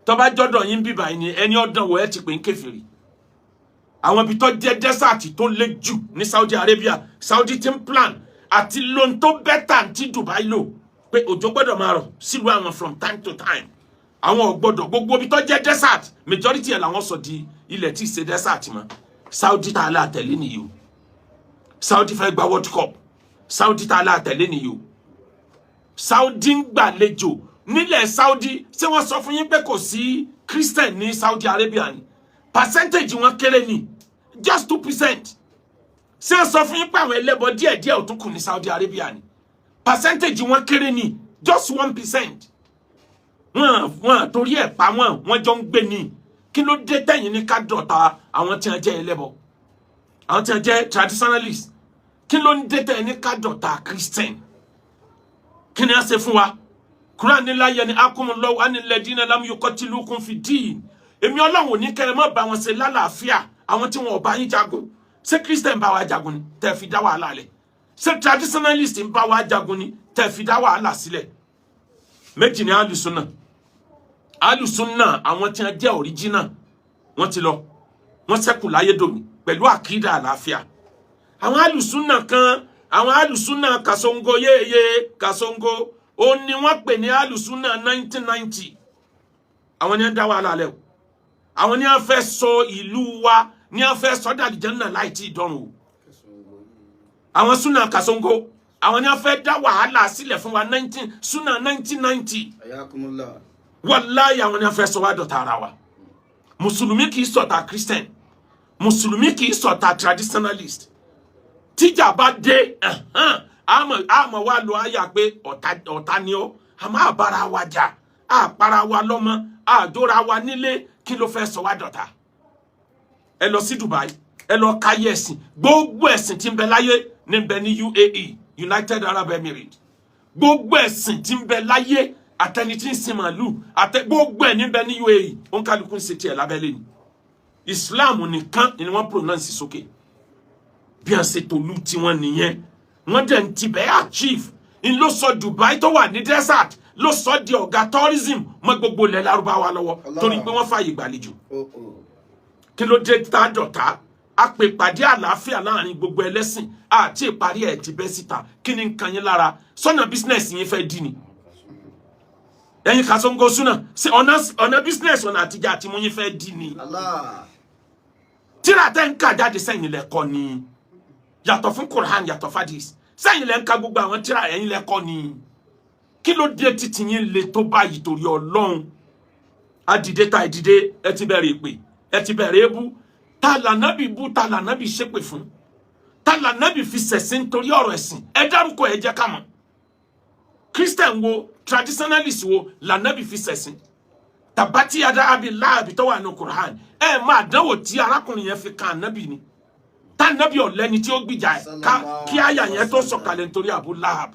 tó bá jọ́dọ̀ yín bíbá ẹni ẹni ọ̀dàn wọ̀ ẹ́ ti pè ń kèfèrí àwọn ibi tó jẹ́ desert tó le jù ní Saudi Arabia Saudi team plan àti lóhun tó bẹ́tà tí Dubai lò pé òjò gbọ́dọ̀ máa rọ̀ sílùú àwọn from time to time àwọn ọgbọ́dọ̀ gbogbo ibi tó jẹ́ desert majority ẹ̀ làwọn sọ di ilẹ̀ tí ṣe desert mọ́ Saudi tá a lá tẹ̀lé nìyí o Saudi fẹ́ gba World Cup Saudi tá a lá tẹ̀lé nìyí o Saudi ń gbàlejò nílẹ̀ Saudi ṣé wọ́n sọ fún yín pé kò sí Christian ní Saudi Arabia ni percentage wọn kéré ni just 2%. ṣé wọ́n sọ fún yín pé àwọn ẹlẹ́bọ díẹ̀díẹ̀ ò tún kù ní Saudi Arabia ni percentage wọn kéré ni just 1%. wọ́n torí ẹ̀ pa wọ́n jọ ń gbé ni kí ló dé tẹ̀yìn ní ká dọ̀tá àwọn tí wọ́n jẹ́ ẹlẹ́bọ àwọn tí wọ́n jẹ́ traditionalist kí ló ń dé tẹ̀yìn ní ká dọ̀tá Christian kí ni a ṣe fún wa Quran ní láyé ni akumullahu anil ladina lam yuqatilukum fi din èmi Ọlọ́run ní kẹ́ má bá wọn ṣe lálàáfíà àwọn tí wọn ò bá yín jagun ṣé Christian bá wa jagun ni tẹ́ fi dá wàhálà lẹ̀ ṣé traditionalist ń bá wa jagun ni tẹ́ fi dá wàhálà sílẹ̀ méjì ni alùsùnà àwọn tí wọ́n jẹ́ original wọ́n ti lọ wọ́n ṣẹ́kù láyé dòní pẹ̀lú àkídà àlàáfíà àwọn alùsùnà kan àwọn alùsùnà kasongo yeye kasongo ó ní wọ́n pè ní alùsùnà 1990 àwọn ni dá wàhálà lẹ̀ àwọn ni wọ́n fẹ́ sọ ìlú wa ni wọ́n fẹ́ sọ dàlí Jánnà láì tí ìdọ̀run o àwọn sùnà kasongo àwọn ni wọ́n fẹ́ dá wàhálà sílẹ̀ fún wa sùnà 1990 ayakumullah wallahi àwọn ni wọ́n fẹ́ sọ wá dọ̀tá ara wa mùsùlùmí kì í ṣọ̀tá Christian mùsùlùmí kì í ṣọ̀tá traditionalist tíjà bá dé àmọ́ wá lo àyà pé ọ̀tá ni ọ́ àmọ́ àbára wa jà àpara wa lọ́mọ àdóra wa nílé kí ló fẹ́ sọ wá dọ̀tá. Ẹ lọ sí Dubai ẹ lọ káyé ẹ̀sìn gbogbo ẹ̀sìn tí ń bẹ láyé ní ń bẹ ní UAE United Arab Emirates gbogbo ẹ̀sìn tí ń bẹ láyé àtẹni tí ń sin màálù gbogbo ẹ̀ ní ń bẹ ní UAE òǹkàlùkù ń ṣe tiẹ̀ lábẹ́lé ni Islam nìkan ni wọ́n pronounce sókè bí wọ́n ṣe tòlú tiwọn nìyẹn wọ́n dẹ̀ ń tibẹ̀ achieve ń ló sọ Dubai tó wà ní desert ló sọ di ọ̀gá tourism mọ́ gbogbo ilẹ̀ Lárúbáwá lọ́wọ́ torí pé wọ́n fààyè gbàlejò kí ló dé tá dọ̀tá a pè pàdé àlàáfíà láàrin gbogbo ẹlẹ́sìn àti ìparí ẹ̀ ti bẹ́ síta kí ni nǹkan yín lára sọ́nà business yín fẹ́ dì ní ẹ̀yin Kasongo Sunna ọ̀nà business ọ̀nà àtijọ́ àti mú yín fẹ́ dì ní tíra tẹ́ ń kà jáde sẹ́yìn lẹ́kọ́ ni yàtọ̀ fún Quran yàtọ̀ fadis sẹ́yìn lẹ́ ń ka gbogbo àwọn tíra ẹ̀yin lẹ́kọ́ ni kí ló dé títí yín le tó báyìí torí Ọlọ́run adìde ta ìdìde ẹ ti bẹ̀rẹ̀ èpè ẹ ti bẹ̀rẹ̀ ebú ta lànàbì bú ta lànàbì ṣépè fún ta lànàbì fi ṣẹ̀sìn torí ọ̀rọ̀ ẹ̀sìn ẹ dárúkọ ẹ jẹ́ ká mọ̀ Christian wo traditionalist wo lànàbì fi ṣẹ̀sìn tabati yada abi láàbì tó wà ní Quran ẹ máa dánwò tí arákùnrin yẹn fi kan ànábì ni tá ànábì ọ̀lẹ́ni tí ó gbìjà ẹ̀ kí àyà yẹn tó sọ̀kalẹ̀ nítorí Abu Lahab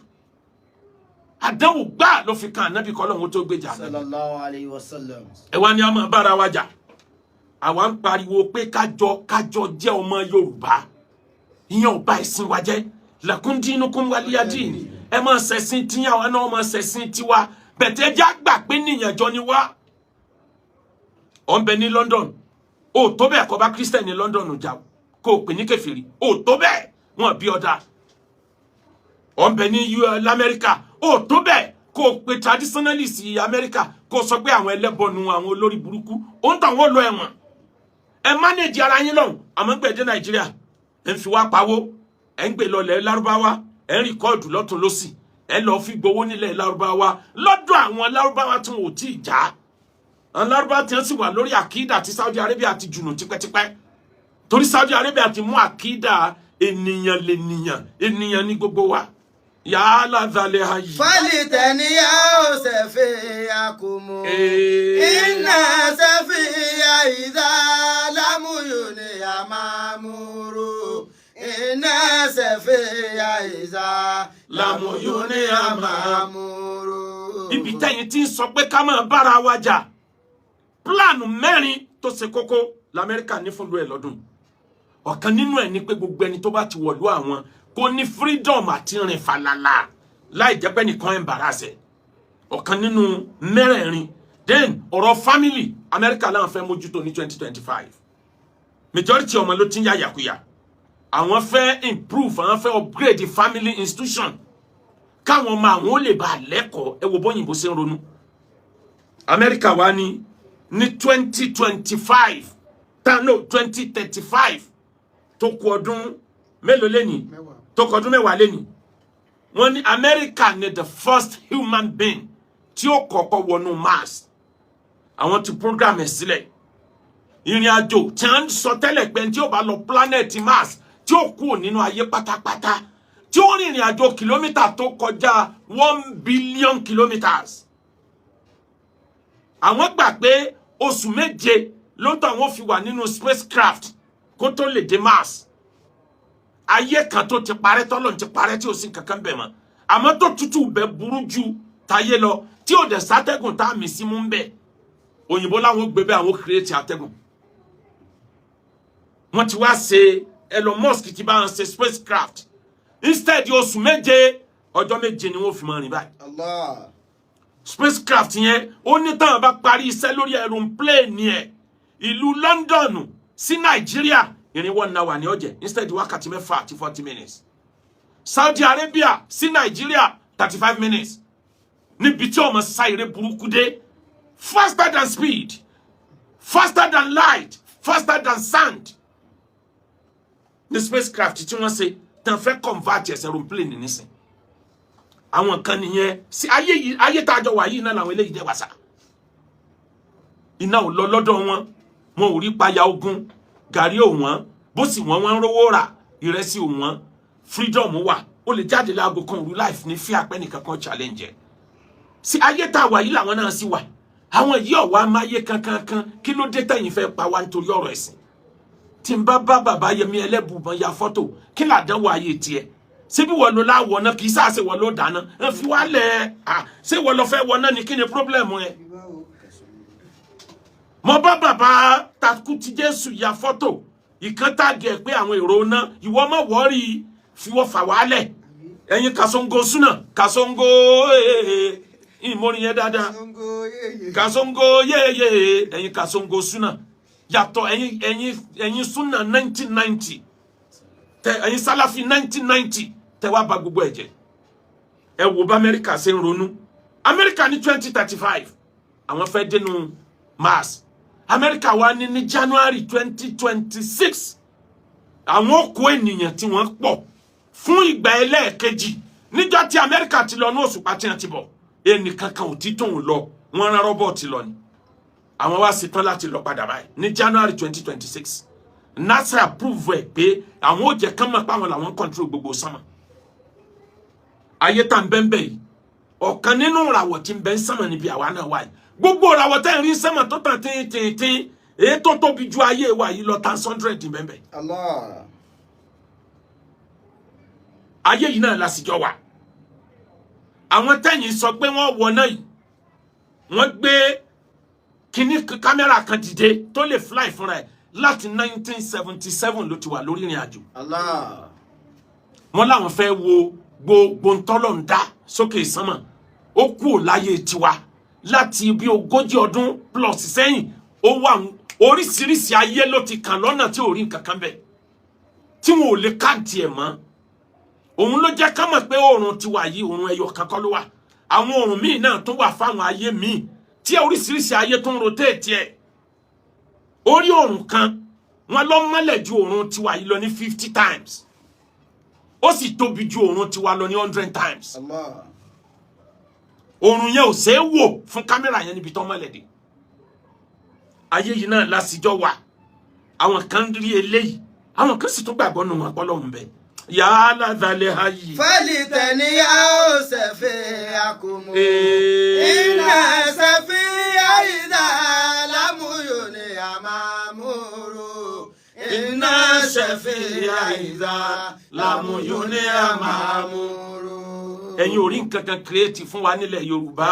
àdánwò gbà ló fi kan ànábì kọ́ lóhun tó gbìjà sallallahu alayhi wa sallam. ẹ wá ní ọmọ bára wa jà àwa ń pariwo pé kájọ jẹ́ ọmọ Yorùbá ìyẹn ò bà ẹ̀sìn wa jẹ́ lakum dinukum waliya din ẹ máa ṣẹ̀sìn tíyàn àwọn náà máa ṣẹ̀sìn tiwa bẹ̀tẹ̀ já gbà pé níyànjọ ni wá ó ń bẹ ní London ó tó bẹ́ẹ̀ kó bá Christian ní London jà kó o pè ní kèfèrí ó tó bẹ́ẹ̀ wọn bí ọ̀dà ó ń bẹ ní America ó tó bẹ́ẹ̀ kó o pè traditionalist America kó o sọ pé àwọn ẹlẹ́bọnú àwọn olórí burúkú ó ń tàn wọ́n lọ ẹ̀wọ̀n ẹ manage ara yín lọ́hùn àmọ́ gbé dé Nàìjíríà ẹ ń fi wá pawó ẹ ń gbé lọlẹ̀ Lárúbáwá ẹ ń rìkọ́ọ̀dù lọ́tún lọ́sì ẹ lọ́ọ́ fi gbowó nílẹ̀ Lárúbáwá lọ́dọ̀ àwọn Lárúbáwá tí wọn ò tí ì já àwọn Lárúbáwá tí wọ́n sì wà lórí àkídà tí Saudi Arabia ti jùnù tipẹ́tipẹ́ torí Saudi Arabia ti mú àkídà ènìyàn lènìyàn ènìyàn ní gbogbo wa yàrá zalẹ̀ ayé. falitaniya o sefiya kumu inna sefiya iza lamuyuni amamuru inna sefiya iza lamuyuni amamuru. ibi tẹ́yìn tí ń sọ pé ká máa bára wa jà pílánù mẹ́rin tó ṣe kókó l'Amẹ́ríkà ní fún lu ẹ̀ lọ́dún ọ̀kan nínú ẹ̀ ni pé gbogbo ẹni tó bá ti wọ̀lú àwọn kò ní freedom àti rìn falala láì jẹ́ pé nìkan embarrass ọ̀kan nínú mẹ́rẹ̀ẹ̀rin then ọ̀rọ̀ family Amẹ́ríkà láwọn fẹ́ mójútó ní 2025 majority ọmọ ló ti ń yá yàkúyà àwọn fẹ́ improve àwọn fẹ́ upgrade the family institution káwọn ọmọ àwọn ó lè bá lẹ́kọ̀ọ́ ẹ wo bóyìnbó ṣe ń ronú Amẹ́ríkà wá ní 2025 no 2035 tó kù ọdún mélòó lẹ́ni tó kù ọdún mẹ́wàá lẹ́ni wọ́n ní America ní the first human being tí ó kọ́kọ́ wọnú Mars àwọn ti program ẹ̀ sílẹ̀ ìrìn àjò tí a ń sọ tẹ́lẹ̀ pé tí ó bá lọ planet Mars tí ó kú nínú ayé pátápátá tí ó rìn ìrìn àjò kìlómítà tó kọjá 1 billion kilometers àwọn gbà pé oṣù méje ló tọ́ àwọn fi wà nínú spacecraft kó tó lè dé Mars ayé kan tó ti parẹ́ tọ́lọ́run ti parẹ́ tí ò sí kankan bẹ̀ mọ́ àmọ́ tó tútù bẹ́ burú ju táyé lọ tí ò dẹ̀ sátẹ́gùn tá a mì sí mú ń bẹ̀ òyìnbó láwọn gbé bẹ́ àwọn create àtẹ́gùn wọ́n ti wá ṣe Elon Musk ti bá wọn ṣe spacecraft instead oṣù méje ọjọ́ méje ni wọ́n fi máa rìn báyìí Allah. spacecraft yẹn ó ní táwọn bá parí iṣẹ́ lórí aeroplane yẹn ìlú London sí Nàìjíríà ìrìn 1 hour ní ọjẹ́ instead wákàtí 6 àti 40 minutes Saudi Arabia sí Nàìjíríà 35 minutes níbi tí ọmọ sáyẹrẹ burúkú dé faster than speed faster than light faster than sound ní spacecraft tí wọ́n ṣe tán fẹ́ convert ẹsẹ̀ aeroplane nísìn àwọn kan nìyẹn sí ayé tá a jọ wà yìí náà làwọn eléyìí dẹ́ wàsá iná ò lọ lọ́dọ̀ wọn ò rí payà ogun gàrí ò wọ́n bó sì wọ́n rówó rà ìrẹsì ò wọ́n freedom wà o lè jáde láago kan òru life ní fi àpẹ́ nìkan kan challenge sí ayé tá a wà yìí làwọn náà sì wà àwọn yìí ọ̀wá máyé kankan kí ló dé tẹ̀yìn fẹ́ pa wá nítorí ọ̀rọ̀ ẹ̀sìn tí n bá bàbá Yẹmí Ẹlẹ́bùúbọn ya fọ́tò kí làdánwò ayé tiẹ̀ ṣebí wọ́n ló láwọ̀ náà kì í sáà ṣe wọ́n ló dáná ẹ fi wá lẹ̀ ṣé wọ́n lọ fẹ́ wọ́n náà ní kí ni problem ẹ. mo bá bàbá Takuti Jésù ya fọ́tò ìkan tàgẹ̀ pé àwọn èrò náà ìwọ má wọ́ọ̀rì fi wọ́n fà wá lẹ̀ ẹ̀yin Kasongo súnà Kasongo ìmọ̀rin yẹn dáadáa Kasongo yéye ẹ̀yin Kasongo súnà yàtọ̀ ẹ̀yin súnà 1990 tẹ ẹ̀yin Sálàfí 1990 tẹ wá bà gbogbo ẹ̀jẹ̀ ẹ wò bá Amẹ́ríkà ṣe ń ronú Amẹ́ríkà ní 2035 àwọn fẹ́ dénú Mars Amẹ́ríkà wá ní January 2026 àwọn kó ènìyàn tí wọ́n pọ̀ fún ìgbà ẹlẹ́ẹ̀kejì níjọ́ tí Amẹ́ríkà ti lọ ní òṣùpá tí wọ́n ti bọ̀ ẹnì kankan ò tí tóun lọ wọ́n rán rọ́bọ̀tì lọ ni àwọn wá ṣetán láti lọ padà báyìí ní January 2026 NASA approve ẹ̀ pé àwọn ò jẹ́ kán mọ̀ pé àwọn làwọn control gbogbo sánmà ayé tá ń bẹ́ẹ̀ yìí ọ̀kan nínú ìràwọ̀ tí ń bẹ ń sánmà níbi àwa náà wáyé gbogbo ìràwọ̀ tẹ́ ń rí sánmà tó tàn tíntìntín èyí tó tóbi ju ayé wa yìí lọ tán 100 bẹ́ẹ̀ Allah. ayé yìí náà lásìjọ wà àwọn tẹ́yìn sọ pé wọ́n wọ náà yìí wọ́n gbé kíní kámẹ́rà kan dìde tó lè fly fúnra ẹ̀ láti 1977 ló ti wà lórí ìrìn àjò Allah. wọ́n láwọn fẹ́ wo gbogbo ntọ́lọ̀ ń dá sókè sánmà ó kú láyé tiwa láti bí 40 ọdún plus sẹ́yìn ó wà oríṣiríṣi ayé ló ti kàn lọ́nà tí ò rí nǹkan kan bẹ̀ tí wọn ò lè káàntì ẹ̀ mọ́ òun ló jẹ́ ká mọ̀ pé oòrùn tiwa yìí oòrùn ẹyọ kan kọ́ ló wà àwọn oòrùn míì náà tó wà fáwọn ayé míì tí oríṣiríṣi ayé tó ń rotate ẹ̀ orí oòrùn kan wọn lọ mọ́lẹ̀ ju oòrùn tiwa yìí lọ ní 50 times ó sì tóbi ju oòrùn tiwa lọ ní 100 times Allah. oòrùn yẹn ò ṣeé wò fún kámẹ́rà yẹn níbi tó mọ́lẹ̀ dé ayé yìí náà lásìjọ wà àwọn kan rí eléyìí àwọn kan sì tún gbàgbọ́ nù wọn pọ́lọ́hún bẹ́ẹ̀ yàrá dalẹ̀ ayé. fẹ́lìtẹ̀ni a ó ṣẹ̀fẹ̀ àkùmù. iná ṣẹ̀fẹ̀ àyídá lámúyò ni a máa múru. iná ṣẹ̀fẹ̀ àyídá lámúyò ni a máa múru. ẹ̀yin ò rí nǹkan kan create fún wa nílẹ̀ Yorùbá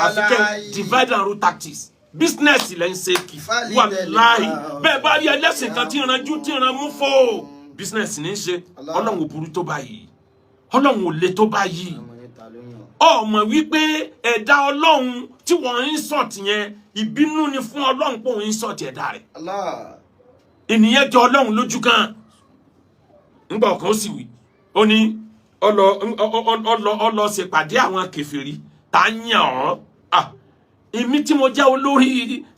àfikẹ́ divide and rule tactics business lẹ́ ń ṣe kì wàláhì bẹ́ẹ̀ bá rí ẹlẹ́sìn kan tí ìrànjú tí ìràn mú fò business ní í ṣe Ọlọ́run ò burú tó báyìí Ọlọ́run ò le tó báyìí ọmọ wípé ẹ̀dá Ọlọ́run tí wọ́n ń sọ̀tì yẹn ìbínú ni fún Ọlọ́run pé òun ń sọ̀tì ẹ̀dá rẹ̀ ènìyàn jọ Ọlọ́run lójú kan ńgbà ọ̀kan ó sì wí ó ní ọlọ ṣèpàdé àwọn kèfèrí tá a yàn ọ́ èmi tí mo jẹ́ olórí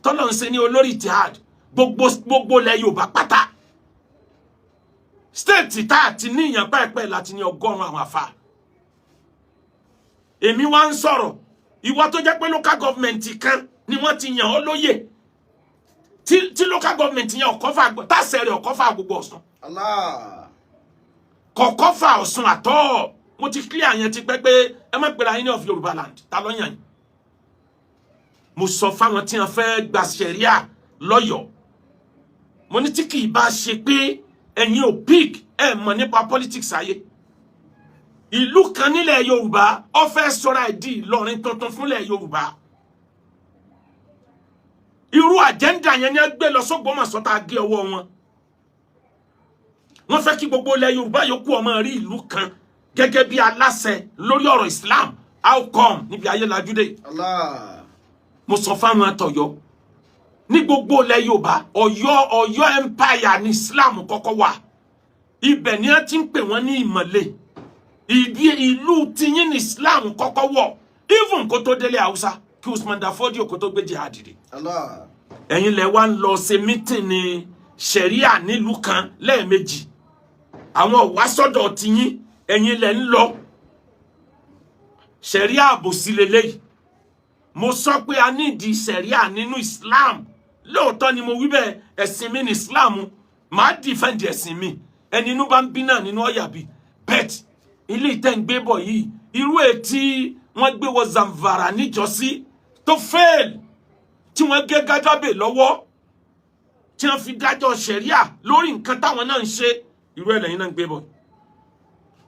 tọ́lọ̀ ń ṣe ní olórí jihad gbogbo ilẹ̀ Yorùbá pátá state tá a ti níyàn pẹ́ẹ́pẹ́ láti ní 100 àwọn àfa èmi wá ń sọ̀rọ̀ ìwọ tó jẹ́ pé local government kan ni wọ́n ti yàn ọ́ lóyè tí local government yẹn ọ̀kọ́fà tàṣẹ̀rẹ̀ ọ̀kọ́fà gbogbo Ọ̀ṣun kọ̀kọ́fà Ọ̀ṣun àtọ́ mo ti clear yẹn ti pẹ́ pé ẹ má pèrè ayé ní of Yorùbá land ta ló yàn yín mo sọ fáwọn tí wọ́n fẹ́ gba sẹ̀ríà lọ́yọ̀ọ́ mo ní tí kì í bá ṣe pé ẹ̀yin ò pick ẹ̀ mọ̀ nípa politics ayé ìlú kan nílẹ̀ Yorùbá ó fẹ́ sọra ẹ̀ di Ìlọrin tuntun fúnlẹ̀ Yorùbá irú agenda yẹn ni ẹ gbé lọ s'Ógbómọ̀ṣọ́ tá a gé ọwọ́ wọn wọ́n fẹ́ kí gbogbo ilẹ̀ Yorùbá yòókù ọmọ rí ìlú kan gẹ́gẹ́ bí aláṣẹ lórí ọ̀rọ̀ Islam how come níbi ayé lajúdé mo sọ fáwọn àtọ̀yọ́ ní gbogbo ilẹ̀ Yorùbá Ọ̀yọ́ empire ní Islam kọ́kọ́ wà ibẹ̀ ni a ti ń pè wọ́n ní ìmọ̀le ìlú tiyín ní Islam kọ́kọ́ wọ̀ even kó tó délé Haúsá kí Usman Dafodio kó tó gbé jihad dé ẹ̀yin lẹ wá ń lọ ṣe meeting ní sharia nílùú kan lẹ́ẹ̀mejì àwọn wá sọ́dọ̀ tiyín ẹ̀yin lẹ ń lọ sharia àbòsí lélẹ́yìí mo sọ pé a nídìí sharia nínú Islam lóòótọ́ ni mo wí bẹ́ẹ̀ ẹ̀sìn mi ní Islam máa defend ẹ̀sìn mi ẹni inú bá ń bí náà nínú ọ̀yà bí bet ilé ìtẹ́ ń gbé bọ̀ yìí irú ètí wọ́n gbé wọ Zamfara níjọ́sí tó fail tí wọ́n gé Gàdábè lọ́wọ́ tí wọ́n fi dájọ́ ṣẹ̀ríà lórí nǹkan táwọn náà ń ṣe irú ẹ̀lẹ́yìn náà ń gbé bọ̀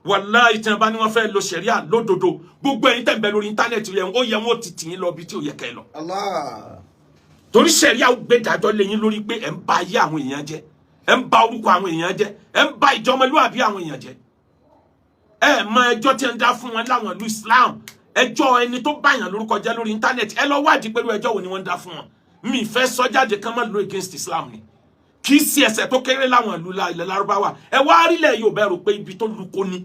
wàláhì tí wọ́n bá ní wọ́n fẹ́ lo ṣẹ̀ríà lódodo gbogbo ẹ̀yin tẹ́ ń bẹ lórí íńtánẹ́ẹ̀tì rẹ̀ ó yẹ wọ́n ti tì yín lọ bí tí ò yẹ kẹ́ lọ. Torí ṣẹ̀ríà ó gbé dájọ́ lé yín lórí pé ẹ̀ ń ba ayé àwọn èèyàn jẹ́ ẹ̀ ń ba orúkọ àwọn èèyàn jẹ́ ẹ̀ ń ba ìjọmọlúwàbí àwọn èèyàn jẹ́ ẹ̀ mọ ẹjọ́ tí ń dá fún wọn láwọn ìlú Islam ẹjọ́ ẹni tó báyàn lórúkọ jẹ́ lórí íńtánẹ́ẹ̀tì ẹ lọ wádìí pẹ̀lú ẹjọ́ wo ni wọ́n ń dá fún wọn mi fẹ́ sọ jáde kán má lo against Islam ni kì í sí ẹ̀ṣẹ̀ tó kéré láwọn ìlú ilẹ̀ Lárúbáwá ẹ wá rílẹ̀ Yorùbá rò pé ibi tó luko ni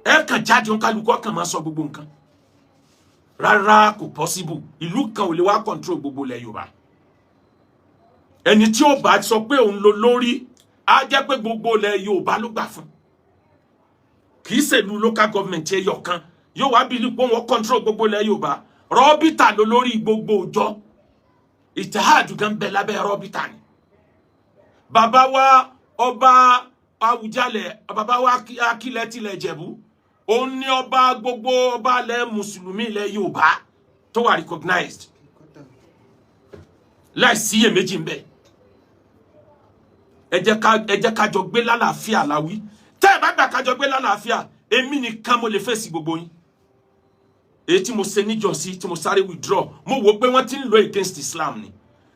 ẹ kàn jáde òǹkálukọ kàn máa sọ gbogbo nǹkan rárá kò possible ìlú kan ò lè wá control gbogbo ilẹ̀ Yorùbá ẹni tí ó bá sọ pé òun lo lórí á jẹ́ pé gbogbo ilẹ̀ Yorùbá ló gbà fún kì í ṣèlú local government ẹyọ kan yóò wá bí pé wọ́n control gbogbo ilẹ̀ Yorùbá rọ́bìtà ló lórí gbogbo òjọ́ ìtìhádù gan bẹ lábẹ́ rọ́bìtà ni bàbá wa ọba Àwùjalẹ̀ bàbá wa Akílẹ̀ tilẹ̀ Ìjẹ̀bú òun ni ọba gbogbo ọba ilẹ̀ mùsùlùmí ilẹ̀ Yorùbá tó wà recognized láìsí iyèméjì ń bẹ ẹ jẹ́ ká jọ gbé lálàáfíà láwí tẹ́ ẹ bá gbà ká jọ gbé lálàáfíà èmi nìkan mo lè fèsì gbogbo yín èyí tí mo ṣe níjọ́sí tí mo sáré withdraw mo wò pé wọ́n ti ń lo against Islam ni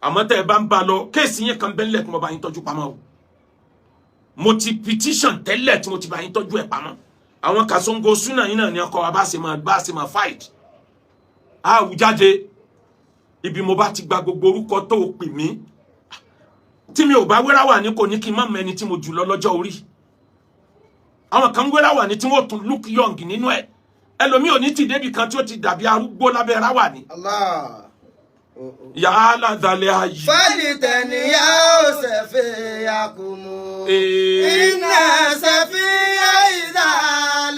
àmọ́ tẹ́ ẹ bá ń bá lọ kéèsì yẹn kan bẹ́ńlẹ̀ tí mo bá yín tọ́jú pamọ́ o mo ti petition tẹ́lẹ̀ tí mo ti bá yín tọ́jú ẹ̀ pamọ́ àwọn Kasongo Sunna yín náà ni ọkọ̀ wa bá ṣe máa fight Àwùjáde ibi mo bá ti gba gbogbo orúkọ tó o pè mí tí mi ò bá wéra wà ní kò ní kí n má mọ ẹni tí mo jù lọ lọ́jọ́ orí àwọn kan wéra wà ní tí wọ́n tún look young nínú ẹ̀ ẹlòmí ò ní ti débi kan tí ó ti dàbí arúgbó lábẹ́ ra wà ní. Yàrá dalẹ̀ ayé. Fali tẹ̀ni yá ó ṣẹ̀fẹ̀ yakumu. Iná ṣẹ̀fẹ̀ yá ìdá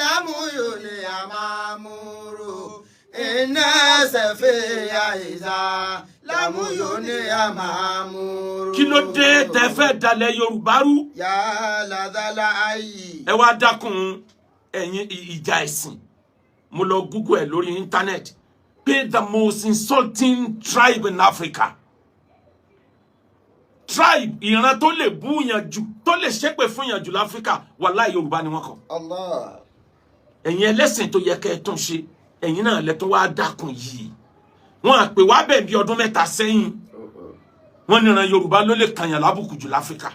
lámúyò ní àmàmúrò. Iná ṣẹ̀fẹ̀ yá ìdá lámúyò ní àmàmúrò. Kí ló dé tẹ́ fẹ́ dalẹ̀ Yorùbá rú? Yàrá dalẹ̀ ayé. Ẹ wá dákun ẹ̀yin ìjà ẹ̀sìn. Mo lọ Google ẹ̀ lórí internet pé the most insulting tribe in Africa tribe ìran tó lè bú yàn jù tó lè ṣépè fún yàn jù l'Áfíríkà wàláhì Yorùbá ni wọ́n kọ. Allah. Ẹ̀yin ẹlẹ́sìn tó yẹ kẹ́ ẹ tún ṣe ẹ̀yin náà lẹ tún wá dákun yìí wọ́n á pè wá bẹ́ẹ̀ bí ọdún mẹ́ta sẹ́yìn wọ́n ní ìran Yorùbá ló lè kàyàn lábùkù jù l'Áfíríkà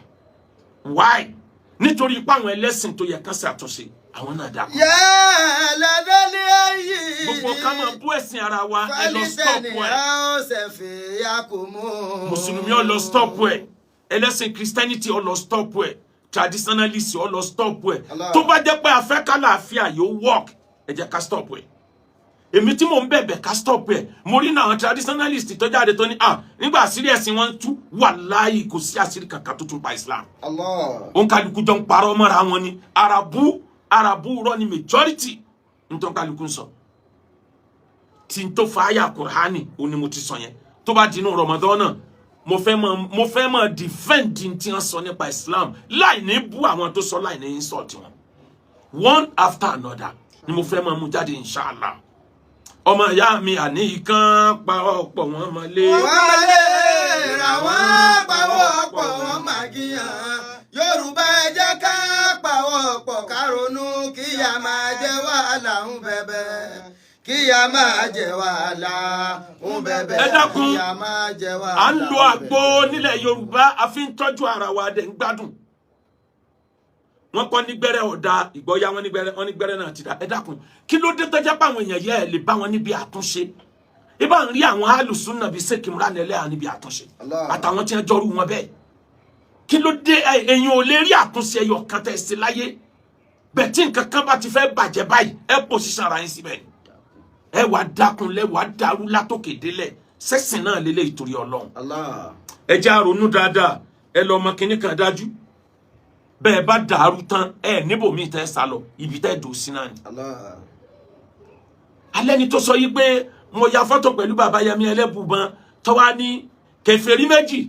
why nítorí pé àwọn ẹlẹ́sìn tó yẹ kán ṣàtúnṣe àwọn náà dákun. Yẹ́ lẹ́dẹ́lẹ́ ayé. Gbogbo ká máa bú ẹ̀sìn ara wa ẹ lọ stop ẹ̀. Mùsùlùmí ọ lọ stop ẹ̀. Ẹlẹ́sìn Christianity ọ lọ stop ẹ̀. Traditionalist ọ lọ stop ẹ̀. Tó bá jẹ́ pé afẹ́ ká láàfíà yóò work ẹ jẹ́ ká stop ẹ̀. Èmi tí mò ń bẹ̀bẹ̀ ká stop ẹ̀. Mo rí náà traditionalist tó jáde tó ní nígbà àṣírí ẹ̀sìn wọn tú wàláhì kò sí àṣírí kankan tó tún pa Islam. Òǹkàlùkù jọ ń parọ́ mọ́ra wọn ni Arabu rọ ni majority ntọ́ kálukú sọ tí n tó fa àyà Kùránì ó ní mo ti sọ yẹn tó bá dinú Ramadan náà mo fẹ́ mọ̀ defend tí wọ́n sọ nípa Islam láì ní bú àwọn tó sọ láì ní insult wọn one after another ni mo fẹ́ mọ̀ mú jáde inshallah ọmọ ìyá mi àní ìkan pa ọ̀pọ̀ wọn mọ́lé. wọ́n lè ra wọ́n pawọ́ ọ̀pọ̀ wọn màgíyàn Yorùbá ẹ jẹ́ ká pawọ́ pọ̀ ká ronú kíyà máa jẹ wàhálà ń bẹ̀bẹ̀ kíyà máa jẹ wàhálà ń bẹ̀bẹ̀ kíyà máa jẹ wàhálà. À ń lo àgbo nílẹ̀ Yorùbá a fi ń tọ́jú ara wa dẹ̀ ń gbádùn wọ́n kọ́ nígbẹ́rẹ́ ọ̀dà ìgbọ́yà wọn nígbẹ́rẹ́ náà ti dá ẹ dákun kí ló dé tọ́jà pé àwọn èèyàn yẹ ẹ lè bá wọn níbi àtúnṣe ibà ń rí àwọn alùsùnà bíi sèkìmúra nílẹ̀ níbi àtúnṣe àtàwọn tí wọ́n jọrú wọn bẹ́ẹ̀ kí ló dé ẹ̀yin ò lè rí àtúnṣe ẹyọ kan tẹ́ ṣe láyé bẹ́ẹ̀ tí nǹkan kan bá ti fẹ́ bàjẹ́ báyìí ẹ pòṣíṣàn ara yín síbẹ̀ ẹ wàá dákun lẹ wàá dàrú látòkè délẹ̀ sẹ́sìn náà lélẹ̀ ìtorí Ọlọ́run ẹ jẹ́ àrònú dáadáa ẹ lọ ọmọ kìnnì kan dájú bẹ́ẹ̀ bá dàrú tán ẹ níbòmíì tẹ́ sá lọ ibi tẹ́ dùn sí náà ni. alẹ́ ni tó sọ yìí pé mo ya fọ́tò pẹ̀lú bàbá Yẹmí Ẹlẹ́bùbọn tọ́wá ní kèfèrí méjì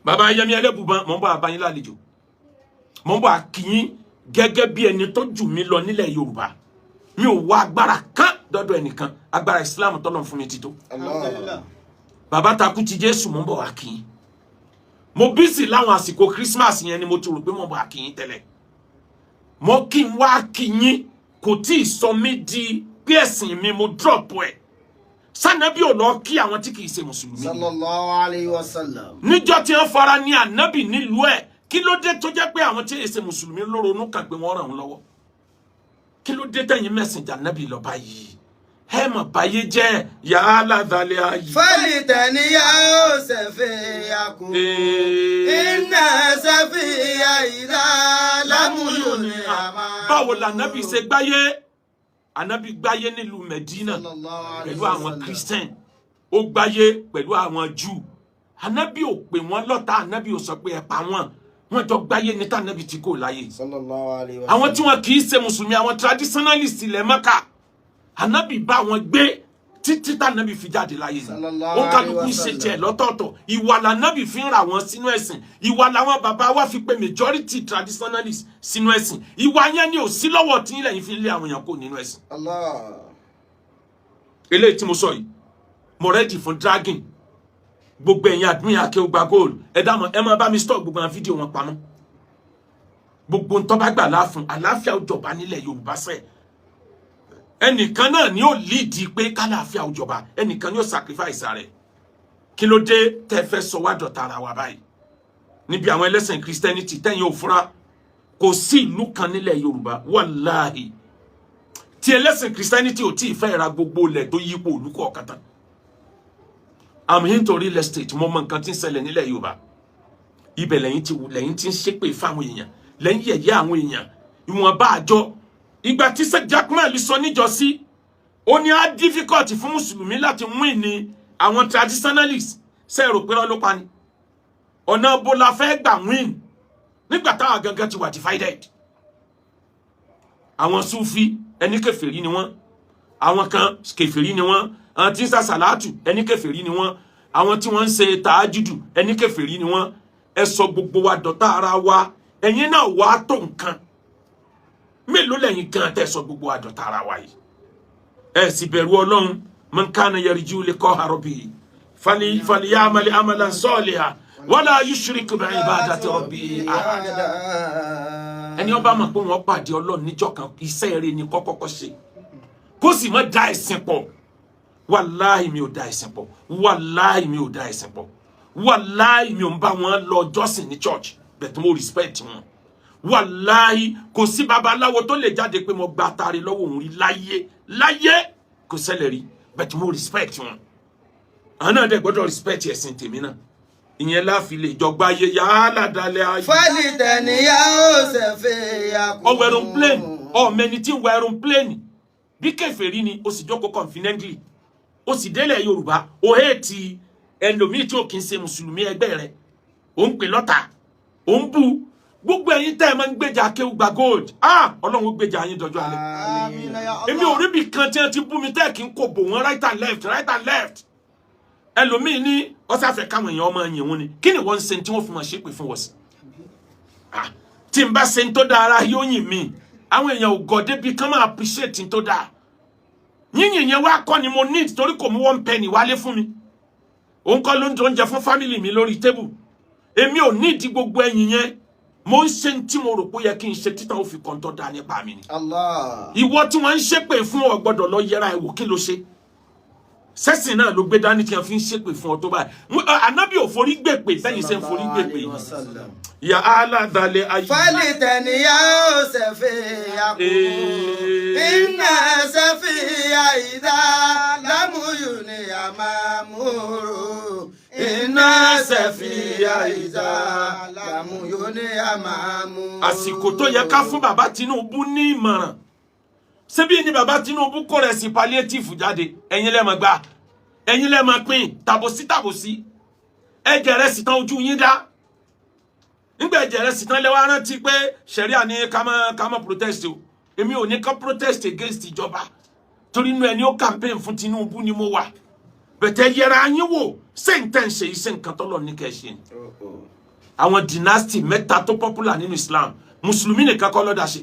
bàbá Yẹmí Ẹlẹ́bùbọn mò ń bọ̀ àbáyín lálejò mò ń bọ̀ àkìyín gẹ́gẹ́ bí ẹni tó jù mí lọ nílẹ̀ Yorùbá mi ò wá agbára kan dọ́dọ̀ ẹnìkan agbára Islam tọ́lọ́run fún mi ti tó. Bàbá takú ti Jésù mo ń bọ̀ wá kí yín mo busy láwọn àsìkò Christmas yẹn ni mo ti rò pé mo ń bọ̀ wá kí yín tẹ́lẹ̀ mo kí n wá kí yín kò tí ì sọ mí di pé ẹ̀sìn mi mo drop ẹ̀ sanabi ò lọ kí àwọn tí kì í ṣe mùsùlùmí. sallallahu alayhi wa sallam. níjọ́ tí wọ́n fara ní ànábì nílùú ẹ̀ kí ló dé tó jẹ́ pé àwọn tí kì í ṣe mùsùlùmí ló ronú kàn pé wọ́n ràn wọ́n lọ́wọ́ kí ló dé tẹ̀yìn mẹ́sìnjà ànábì lọ báyìí ẹ mọ̀ báyé jẹ́ yàrá dalẹ̀ ayé. fali tẹ̀ni yà ó sẹ̀fẹ̀ yakú. iná sẹ̀fẹ̀ àyíká lámúlò ní àmà. báwo la ànábì ṣe gbáyé ànábì gbáyé nílùú Medina pẹ̀lú àwọn Christian ó gbáyé pẹ̀lú àwọn Jew ànábì ò pè wọ́n lọ́tà ànábì ò sọ pé ẹ pa wọ́n wọ́n jọ gbáyé níta ànábì tí kò láyé. àwọn tí wọn kì í ṣe mùsùlùmí àwọn traditionalist ilẹ̀ Mẹ́kà ànábì bá wọn gbé títí tá ànábì fi jáde láyé ni ó kálukú ṣe tiẹ̀ lọ́tọ̀ọ̀tọ̀ ìwà lànábì fi ń ra wọn sínú ẹ̀sìn ìwà làwọn bàbá wa fi pé majority traditionalist sínú ẹ̀sìn ìwà yẹn ni ò sí lọ́wọ́ tí ilẹ̀ yìí fi lé àwọn èèyàn kò nínú ẹ̀sìn. eléyìí tí mo sọ yìí mo ready fún dragging gbogbo ẹ̀yin admin Akeugba Gold ẹ dámọ̀ ẹ máa bá mi stop gbogbo àwọn fídíò wọn pamọ́ gbogbo ń tó bá gbà láàfún àlàáfíà òjọba nílẹ̀ Yorùbá sẹ́ẹ̀ ẹnìkan náà ni ó lead pé kálàáfíà òjọba ẹnìkan ni ó sacrifice rẹ̀ kí ló dé tẹ́ fẹ́ sọ wá dọ̀tá ara wa báyìí níbi àwọn ẹlẹ́sìn Christianity tẹ́yìn ò fura kò sí ìlú kan nílẹ̀ Yorùbá wàláhì tí ẹlẹ́sìn Christianity ò tí ì fẹ́ ra gbogbo ilẹ̀ tó yípo olùkọ́ ọ̀kàtà I'm into real estate mo mọ nǹkan tí ń ṣẹlẹ̀ nílẹ̀ Yorùbá ibẹ̀ lẹ́yìn tí ń ṣépè fáwọn èèyàn lẹ́yìn yẹ̀yẹ́ àwọn èèyàn ìwọ̀nba àjọ ìgbà tí Sheikh Jaqmal sọ níjọ́sí ó ní á difficult fún mùsùlùmí láti win ní àwọn traditionalists ṣe rò pé ló pa ni ọ̀nà bó la fẹ́ gbà win nígbà táwọn gangan ti wà divided àwọn Sufi ẹni kèfèrí ni wọ́n àwọn kan kèfèrí ni wọ́n àwọn tí ń sa sàlátù ẹni kèfèrí ni wọ́n àwọn tí wọ́n ń ṣe tàájùdù ẹni kèfèrí ni wọ́n ẹ sọ gbogbo wa dọ̀tá ara wa ẹ̀yin náà wà tó nǹkan mélòó lẹ́yìn gan tẹ́ sọ gbogbo wa dọ̀tá ara wa yìí ẹ sì bẹ̀rù Ọlọ́run man kana yarju liqa'a rabbih falyamal amalan salihan wala yushrik bi'ibadati rabbih ahada ẹni ó bá mọ̀ pé wọ́n pàdé Ọlọ́run níjọ́ kan iṣẹ́ rere ni kọ́kọ́kọ́ ṣe kó sì má da ẹ̀sìn pọ̀ wàláhì mi ò da ẹ̀sìn pọ̀ wàláhì mi ò da ẹ̀sìn pọ̀ wàláhì mi ò ń bá wọn lọ jọ́sìn ní church but mo respect wọn wàláhì kò sí babaláwo tó lè jáde pé mo gba atare lọ́wọ́ òun rí láyé kò ṣẹlẹ̀ rí but mo respect wọn àwọn náà dẹ̀ gbọ́dọ̀ respect ẹ̀sìn tèmi náà ìyẹn láfi lè jọgbá ayé yàrá dalẹ̀ ayé. fẹ́lì tẹ̀níyà ó ṣẹ̀fẹ̀ yakú. ọwọ́ aeroplane ọ̀mẹ́ni tí ń wọ aeroplane bí kèfèrí ni ó sì jókòó confidently ó sì délẹ̀ Yorùbá ó hẹ́ẹ̀tì ẹlòmíì tí ó kì í ṣe mùsùlùmí ẹgbẹ́ rẹ̀ ó ń pè lọ́tà ó ń bú gbogbo ẹ̀yin tẹ́ ẹ máa ń gbèjà Akeugba Gold Ọlọ́run ó gbèjà yín dọjọ́ alẹ́ èmi ò rí bí kan tí wọ́n ti bú mi tẹ́ kí n kò bò wọ́n right and left ẹlòmíì ní ọ̀sáfẹ́ káwọn èèyàn ọmọ yẹn wọn ni kí ni wọ́n ń ṣe tí wọ́n fi máa ṣépè fún wọn sí tí n bá ṣe ń tó dáa ara yóò yìn mí àwọn èèyàn ò gọ̀ débi kán máa appreciate ń tó dáa yíyìn yẹn wá kọ́ ni mo need torí kò mú 1 penny wálé fún mi òun kọ́ ló ń jẹ fún family mi lórí table èmi ò need gbogbo ẹ̀yìn yẹn mo ń ṣe tí mo rò pé yẹ kí n ṣe títàn ó fi kàn tó dáa nípa mi ni ìwọ tí wọ́n ń ṣépè fún ọ gbọ́dọ̀ lọ yẹra ẹ wò kí ló ṣe sẹ́sìn náà ló gbé dání tí wọ́n fi ń ṣépè fún ọ tó báyìí ànábì ò forí gbèpè sẹ́yìn ṣe ń forí gbèpè ya aládàlẹ̀ ayé. fẹ́lì tẹ̀níyà ó ṣẹ̀fẹ̀ yakú. iná ṣẹ̀fẹ̀ àyíká lámúyù ní àmàmúrò. iná ṣẹ̀fẹ̀ àyíká lámúyù ní àmàmúrò. àsìkò tó yẹ ká fún bàbá Tinubu ní ìmọ̀ràn ṣebí ni bàbá Tinubu kó rẹ̀ sí palliative jáde ẹ̀yin lẹ́mọ̀ gbà ẹ̀yin lẹ́mọ̀ pín tàbòsí ẹ̀jẹ̀ rẹ̀ sì tán ojú yín dá nígbà ẹ̀jẹ̀ rẹ̀ sì tán lẹ́wọ́ rántí pé ṣẹ̀ríà ní ká má protest o èmi ò ní ká protest against ìjọba torí inú ẹni ó campaign fún Tinubu ni mo wà bẹ̀tẹ̀ yẹra yín wò ṣé n tẹ́ ń ṣe iṣẹ́ nǹkan tọ́lọ̀ ní kẹ́ ṣe ni àwọn dynasty mẹ́ta tó popular nínú Islam mùsùlùmí nìkan kọ́ ló dá ṣe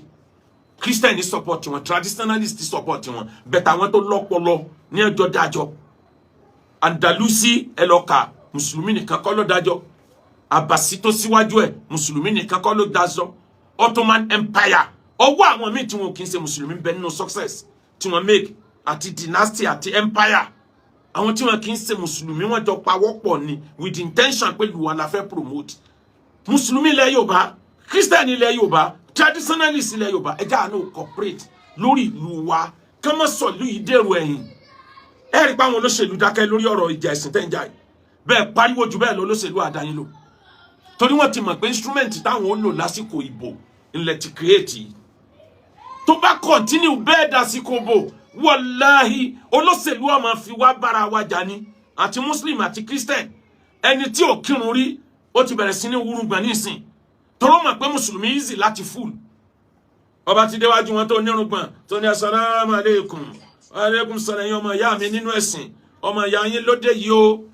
Christian support wọn, traditionalist support wọn, bẹ̀tà wọn tó lọ́pọlọ ní ẹjọ́ dájọ́. Andalusi ẹlọ́ka mùsùlùmí nìkan kọ́ ló dájọ́. Abasi tó síwájú ẹ̀ mùsùlùmí nìkan kọ́ ló dájọ́. Ottoman Empire ọwọ́ àwọn míì tí wọn kì í ṣe mùsùlùmí bẹ nínú success tí wọ́n make àti dynasty àti empire. Àwọn tí wọn kì í ṣe mùsùlùmí wọ́n jọ pawọ́pọ̀ ni with intention pé ìwà la fẹ́ promote. Mùsùlùmí ilẹ̀ Yorùbá, Christian ilẹ̀ Yorùbá, traditionalist ilẹ̀ Yorùbá, ẹja àánú cooperate lórí ìlú wa kí wọ́n sọ ìlú yìí dèrò ẹ̀yìn. Ẹ rí i pé àwọn olóṣèlú dákẹ́ lórí ọ̀rọ̀ ìjà ẹ̀sìn tẹ́ ń jà yìí. Bẹ́ẹ̀ pariwo jù bẹ́ẹ̀ lọ olóṣèlú àdáyín lò. Torí wọ́n ti mọ̀ pé instrument táwọn ó lò lásìkò ìbò ńlẹ̀ ti create yìí. Tó bá continue bẹ́ẹ̀ dásìkò bò wàláhì olóṣèlú á máa fi wá bára wa jà ní àti Muslim àti Christian. Ẹni tí ò kírun rí ó ti bẹ̀rẹ̀ sí ní wúrúgbọ̀n nísìn. Tọ́rọ mọ̀ pé mùsùlùmí easy láti full. Ọba ti déwájú wọn tó nírùngbọ̀n tó ní assalamu alaikum. Alaikum salam yín ọmọ ìyá mi nínú ẹ̀sìn. Ọmọ ìyá yín lóde yìí o.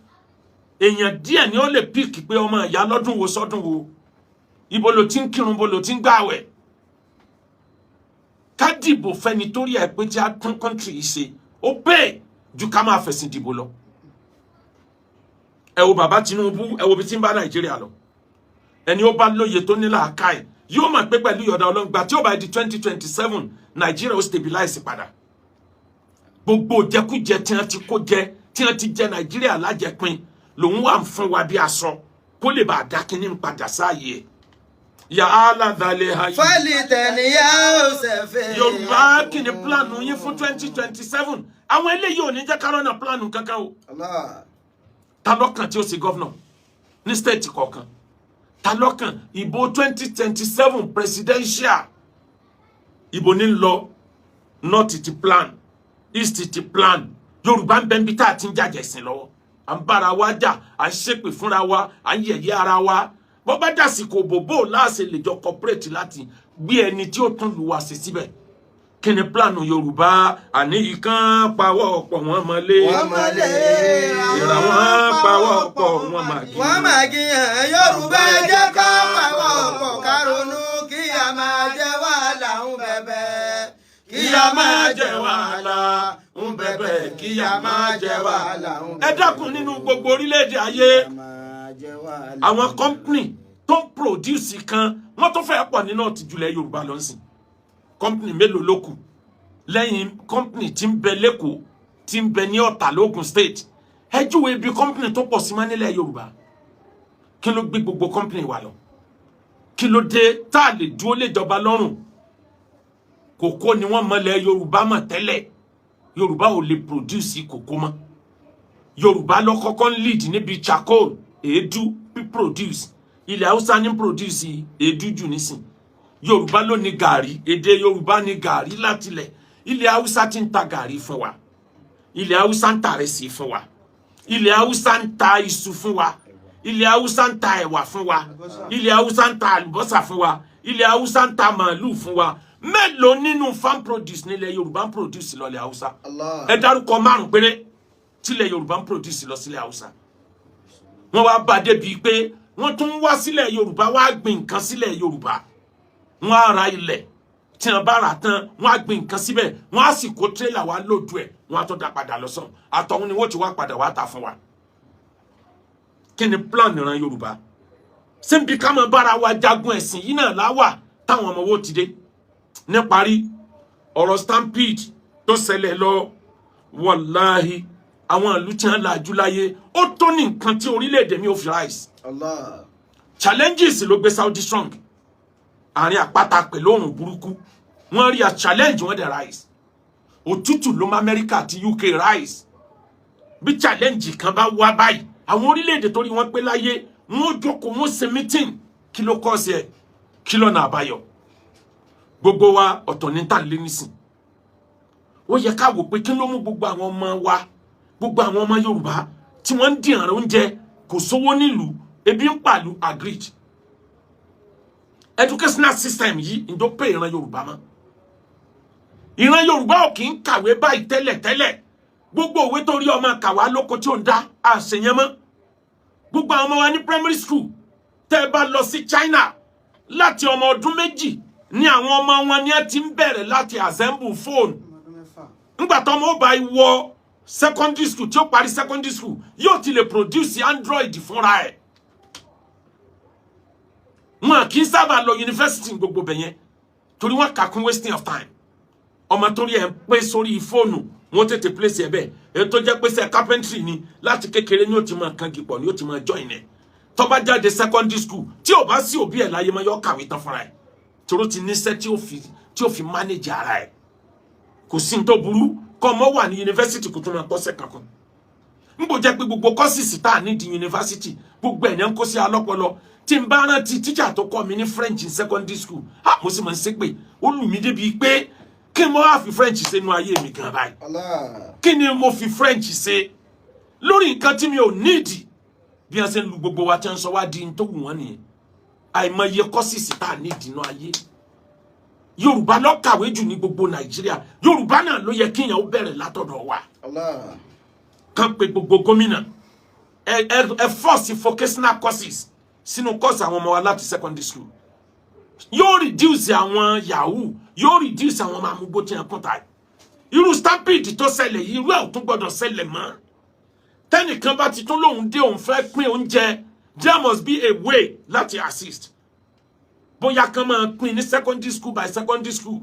Èèyàn díẹ̀ ni ó lè pick pé ọmọ ìyá lọ́dún wo sọ́dún wo. Ibo ló ti ń kírun, bo ló ti ń gbààwẹ̀. Ká dìbò fẹ́ni torí ẹ̀ pé tí a tún country yìí ṣe. Ó bẹ́ẹ̀ ju ká máa fẹ̀sìn dìbò lọ. Ẹ wo bàbá Tinubu, ẹ wo bí tí ń bá Nàìjíríà lọ. Ẹni ó bá lóye tó ní làákàyè yóò mọ̀ pé pẹ̀lú ìyọ̀dá ọlọ́ngbà tí ó bá di 2027 Nàìjíríà ó stabilize padà. Gbogbo jẹkújẹ tí wọ́n ti kó jẹ tí wọ́n ti jẹ Nàìjíríà lájẹpin lòun wà ń fún wa bí aṣọ kó lè bá dákínní ń padà sáàyè ẹ̀. Ya Allah dhalẹ̀ ayé. Fọ́lì tẹ̀níyà ó ṣẹ̀fẹ̀. Yorùbá kí ni plánù yín fún 2027? Àwọn eléyìí ò ní jẹ́ kárọ́nà plánù kankan o. Ta lọ́kàn tí ó sì gọ́vnọ̀ ní stéètì kọ̀ọ̀kan? Ta lọ́kàn ìbò 2027 presidential? Ìbò ní lọ north ti plan, east ti plan. Yorùbá ń bẹ níbi tá a ti ń jàjẹ̀ sìn lọ́wọ́. À ń bára wa jà, à ń ṣépè fúnra wa, à ń yẹ̀yẹ́ ara wa. Bó bá dàsìkò bòbó láàṣẹ lè jọ cooperate láti gbé ẹni tí ó tún lù wá sí síbẹ̀. Kí ni plánù Yorùbá? Àní ìkan pawọ́ pọ̀ wọ́n mọ́lé. Wọ́n mọ́lé. Ìràwọ̀n pawọ́ pọ̀ wọ́n máa gé. Wọ́n máa gíyàn Yorùbá jẹ́ ká pawọ́ pọ̀ ká ronú kí a máa jẹ wàhálà ń bẹ̀bẹ̀. Kí a máa jẹ wàhálà ń bẹ̀bẹ̀. Kí a máa jẹ wàhálà ń bẹ̀bẹ̀. Ẹ dákun nínú gbogbo orílẹ̀-èdè ayé. Àwọn company tó ń produce kan wọ́n tó fẹ́ pọ̀ nínú ọ̀tìjúlẹ̀ Yorùbá lọ́sìn. Company mélòó ló kù lẹ́yìn company tí ń bẹ lẹ́kọ̀ọ́ tí ń bẹ ní Ọ̀tà lógùn state. Ẹ júwe ibi company tó pọ̀ sí máa nílẹ̀ Yorùbá. Kí ló gbé gbogbo company wa lọ? Kí ló dé tá a lè dúró lé ìjọba lọ́rùn? Kòkó ni wọ́n mọ̀lẹ̀ Yorùbá mọ̀ tẹ́lẹ̀. Yorùbá ò lè produce kòkó mọ́. Yorùbá ló kọ́kọ́ ń lead níbi charcoal èédú produce. Ilẹ̀ Haúsá ní produce èédú jù nísìn. Yorùbá ló ní gàrí, èdè Yorùbá ní gàrí látilẹ̀. Ilẹ̀ Haúsá ti ń ta gàrí fún wa. Ilẹ̀ Haúsá ń ta rẹsì fún wa. Ilẹ̀ Haúsá ń ta iṣu fún wa. Ilẹ̀ Haúsá ń ta ẹ̀wà fún wa. Ilẹ̀ Haúsá ń ta àlùbọ́sà fún wa. Ilẹ̀ Haúsá ń ta màálù fún wa. Mélòó nínú farm produce nílẹ̀ Yorùbá ń produce lọ ilẹ̀ Haúsá? Ẹ dárúkọ 5 péré tílẹ̀ Yorùbá ń produce lọ sílẹ̀ Haúsá. Wọ́n wá bá débi pé wọ́n tún wá sílẹ̀ Yorùbá wá gbìn nǹkan sílẹ̀ Yorùbá. Wọ́n á ra ilẹ̀ tí wọ́n bá rà tán wọ́n á gbìn nǹkan síbẹ̀ wọ́n á sì kó tírélà wá lóòdù ẹ̀ wọ́n á tó dá padà lọ sọ́n àtọ̀hún ni wọ́n ti wá padà wá tà fún wa. Kí ni plan ìran Yorùbá? Ṣé bí ká máa bára wa jagun ẹ̀sìn yìí náà láwà táwọn ọmọ owó ti dé? Ní parí ọ̀rọ̀ stampede tó ṣẹlẹ̀ lọ wàláhì àwọn ìlú tí wọ́n làjú láyé ó tó ní nǹkan tí orílẹ̀-èdè mi ò fi rise. Challenges ló gbé Saudi strong. Àárín àpáta pẹ̀lú òrùn burúkú. Wọ́n rí a challenge wọ́n dẹ̀ rise. Òtútù ló mú America àti UK rise. Bí challenge kan bá wá báyìí, àwọn orílẹ̀-èdè torí wọ́n pé láyé, wọ́n jókòó wọ́n ṣe meeting. Kí ló kọ́ sí ẹ̀? Kí lọ́nà àbáyọ? Gbogbo wa ọ̀tọ̀ ní tà lé nísìn. Ó yẹ ká wò pé kí ló mú gbogbo àwọn ọmọ wa, gbogbo àwọn ọmọ Yorùbá tí wọ́n ń dìran oúnjẹ kò sówó nílùú, ebi ń pàlú agreed. Educational system yìí ń tó pé ìran Yorùbá mọ́. Ìran Yorùbá ò kì í kàwé báyìí tẹ́lẹ̀. Gbogbo òwe tó rí ọmọ kàwá lóko tí ó ń dá àṣeyẹn mọ́. Gbogbo àwọn ọmọ wa ní primary school tẹ́ bá lọ sí China láti ọmọ ọdún méjì ní àwọn ọmọ wọn ní ẹ ti ń bẹ̀rẹ̀ láti assemble phone ńgbà tó ọmọ ó bá wọ secondary school tí ó parí secondary school yóò ti lè produce Android fúnra ẹ̀ wọn kì í sábà lọ university gbogbo bẹ̀yẹn torí wọn kà kún wasting of time ọmọ torí ẹ̀ ń pé sórí fóònù wọn tètè place ẹ̀ bẹ́ẹ̀ èyí tó jẹ́ pé ṣe carpentry ni láti kékeré ni ó ti máa kan gipọ̀ ni ó ti máa join ẹ̀ tó bá jáde secondary school tí ò bá sí òbí ẹ̀ láyé máa yọ kàwé tán fúnra ẹ̀ torí ti níṣẹ́ tí ó fi manage ara ẹ̀ kò sí ní tó burú kọ́ ọmọ wà ní university kò tó máa kọ́ṣẹ́ kankan níbo jẹ́ pé gbogbo courses tá a ní di university gbogbo ẹ̀ ní ń kó sí alọ́pọlọ tí n bá rántí teacher tó kọ́ mi ní French in secondary school mo sì máa ń ṣe pé ó lù mí débi pé kí n mọ́ wá fi French ṣe nínú ayé mi gan báyìí kí ni mo fi French ṣe lórí nǹkan tí mi ò nídìí bí wọ́n ṣe ń lu gbogbo wa tí wọ́n sọ wá di tó wù wọ́n nìyẹn àìmọye courses tá a nídìí nínú ayé Yorùbá ló kàwé jù ní gbogbo Nàìjíríà Yorùbá náà ló yẹ kíyàn ó bẹ̀rẹ̀ látọ̀dọ̀ wa kàn pé gbogbo gómìnà ẹ force vocational courses sínú course àwọn ọmọ wa láti secondary school yóò reduce àwọn yahoo yóò reduce àwọn ọmọ amúgbó tí wọn kún ta irú stampede tó ṣẹlẹ̀ yìí irú ẹ̀ ò tún gbọdọ̀ ṣẹlẹ̀ mọ́ tẹ́nìkan bá ti tún lóhun dé òun fẹ́ pín oúnjẹ there must be a way láti assist bóyá kan máa pín ní secondary school by secondary school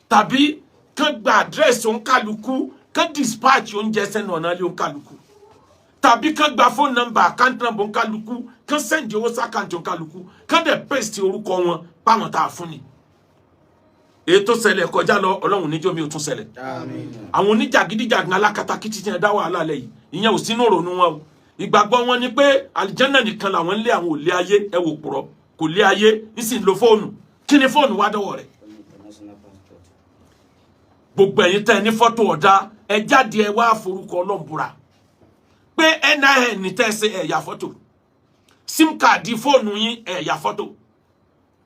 tàbí kan gba address òǹkàlùkù kan dispatch oúnjẹ sẹ́nu ọ̀nà ilé òǹkàlùkù tàbí kan gba phone number account number òǹkàlùkù kan send owó sí account òǹkàlùkù kan dẹ̀ paste orúkọ wọn páwọn tá a fún ni èyí tó ṣẹlẹ̀ kọjá lọ Ọlọ́run níjọ́ mi ò tún ṣẹlẹ̀ àwọn oníjàgídíjàgan alákatakítí tí wọ́n dá wàhálà lẹ̀ yìí ìyẹn ò sínú ìrònú wọn o ìgbàgbọ́ wọn ni pé àlìjánà nìkan làwọn ń lé àwọn ò lé ayé ẹ wò pùrọ́ kò lé ayé nísìnyí lo fóònù kí ni fóònù wá dọ́wọ́ rẹ̀ gbogbo ẹ̀yin tẹ́ ní fọ́tò ọ̀dà ẹ jáde ẹ wá forúkọ Ọlọ́run búra pé NIN tẹ́ ṣe ẹ ya fọ́tò sim card fóònù yín ẹ ya fọ́tò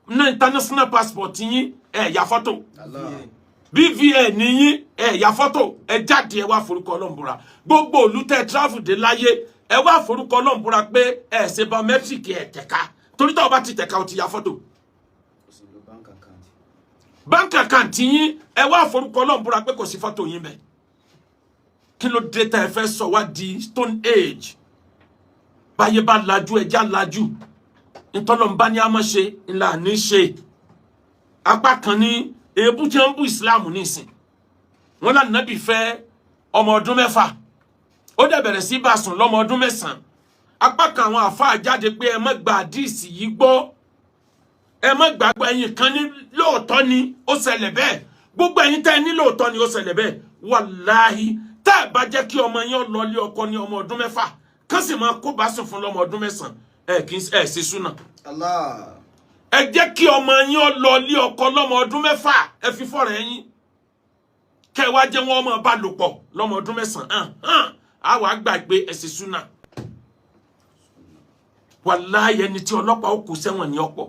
ní international passport yín ẹ ya fọ́tò BVN yín ẹ ya fọ́tò ẹ jáde ẹ wá forúkọ Ọlọ́run búra gbogbo olùtẹ travel dé láyé ẹ wá forúkọ Ọlọ́run búra pé ẹ ṣe biometric ẹ tẹ̀ka torí tó bá ti tẹ̀ka o ti ya fọ́tò bank account yín ẹ wá forúkọ Ọlọ́run búra pé kò sí fọ́tò yín bẹ́ẹ̀ kí ló dé tá ẹ fẹ́ sọ wá di stone age báyé bá lajú ẹja lajú ntọ́lọ́mbá ní a máa ṣe ńlá ní ṣe apá kan ní èébú tí wọ́n ń bú Islam nísìn wọ́n lá nàbì fẹ́ ọmọ ọdún 6 ó dẹ̀ bẹ̀rẹ̀ sí bá sùn lọ́mọ ọdún 9 apá kan àwọn àfáà jáde pé ẹ má gba àdíìsì yìí gbọ́ ẹ má gbàgbọ́ ẹ̀yin kan ní lóòótọ́ ni ó ṣẹlẹ̀ bẹ́ẹ̀ gbogbo ẹ̀yin tẹ́ ní lóòótọ́ ni ó ṣẹlẹ̀ bẹ́ẹ̀ wàláhì tá ẹ bá jẹ́ kí ọmọ yín lọ lé ọkọ ní ọmọ ọdún 6 kán sì máa kó bá sùn fún lọ́mọ ọdún 9 ẹ ṣe súnà ẹ jẹ́ kí ọmọ yín lọ lé ọkọ lọ́mọ ọdún 6 ẹ fi fọ́rẹ̀ yín kẹ́ wá jẹ́ wọn ọmọ bá lò pọ̀ lọ́mọ ọdún 9 á wàá gbàgbé ẹ ṣe súnà wàláhì ẹni tí ọlọ́pàá ó kù sẹ́wọ̀n ní ọ̀pọ̀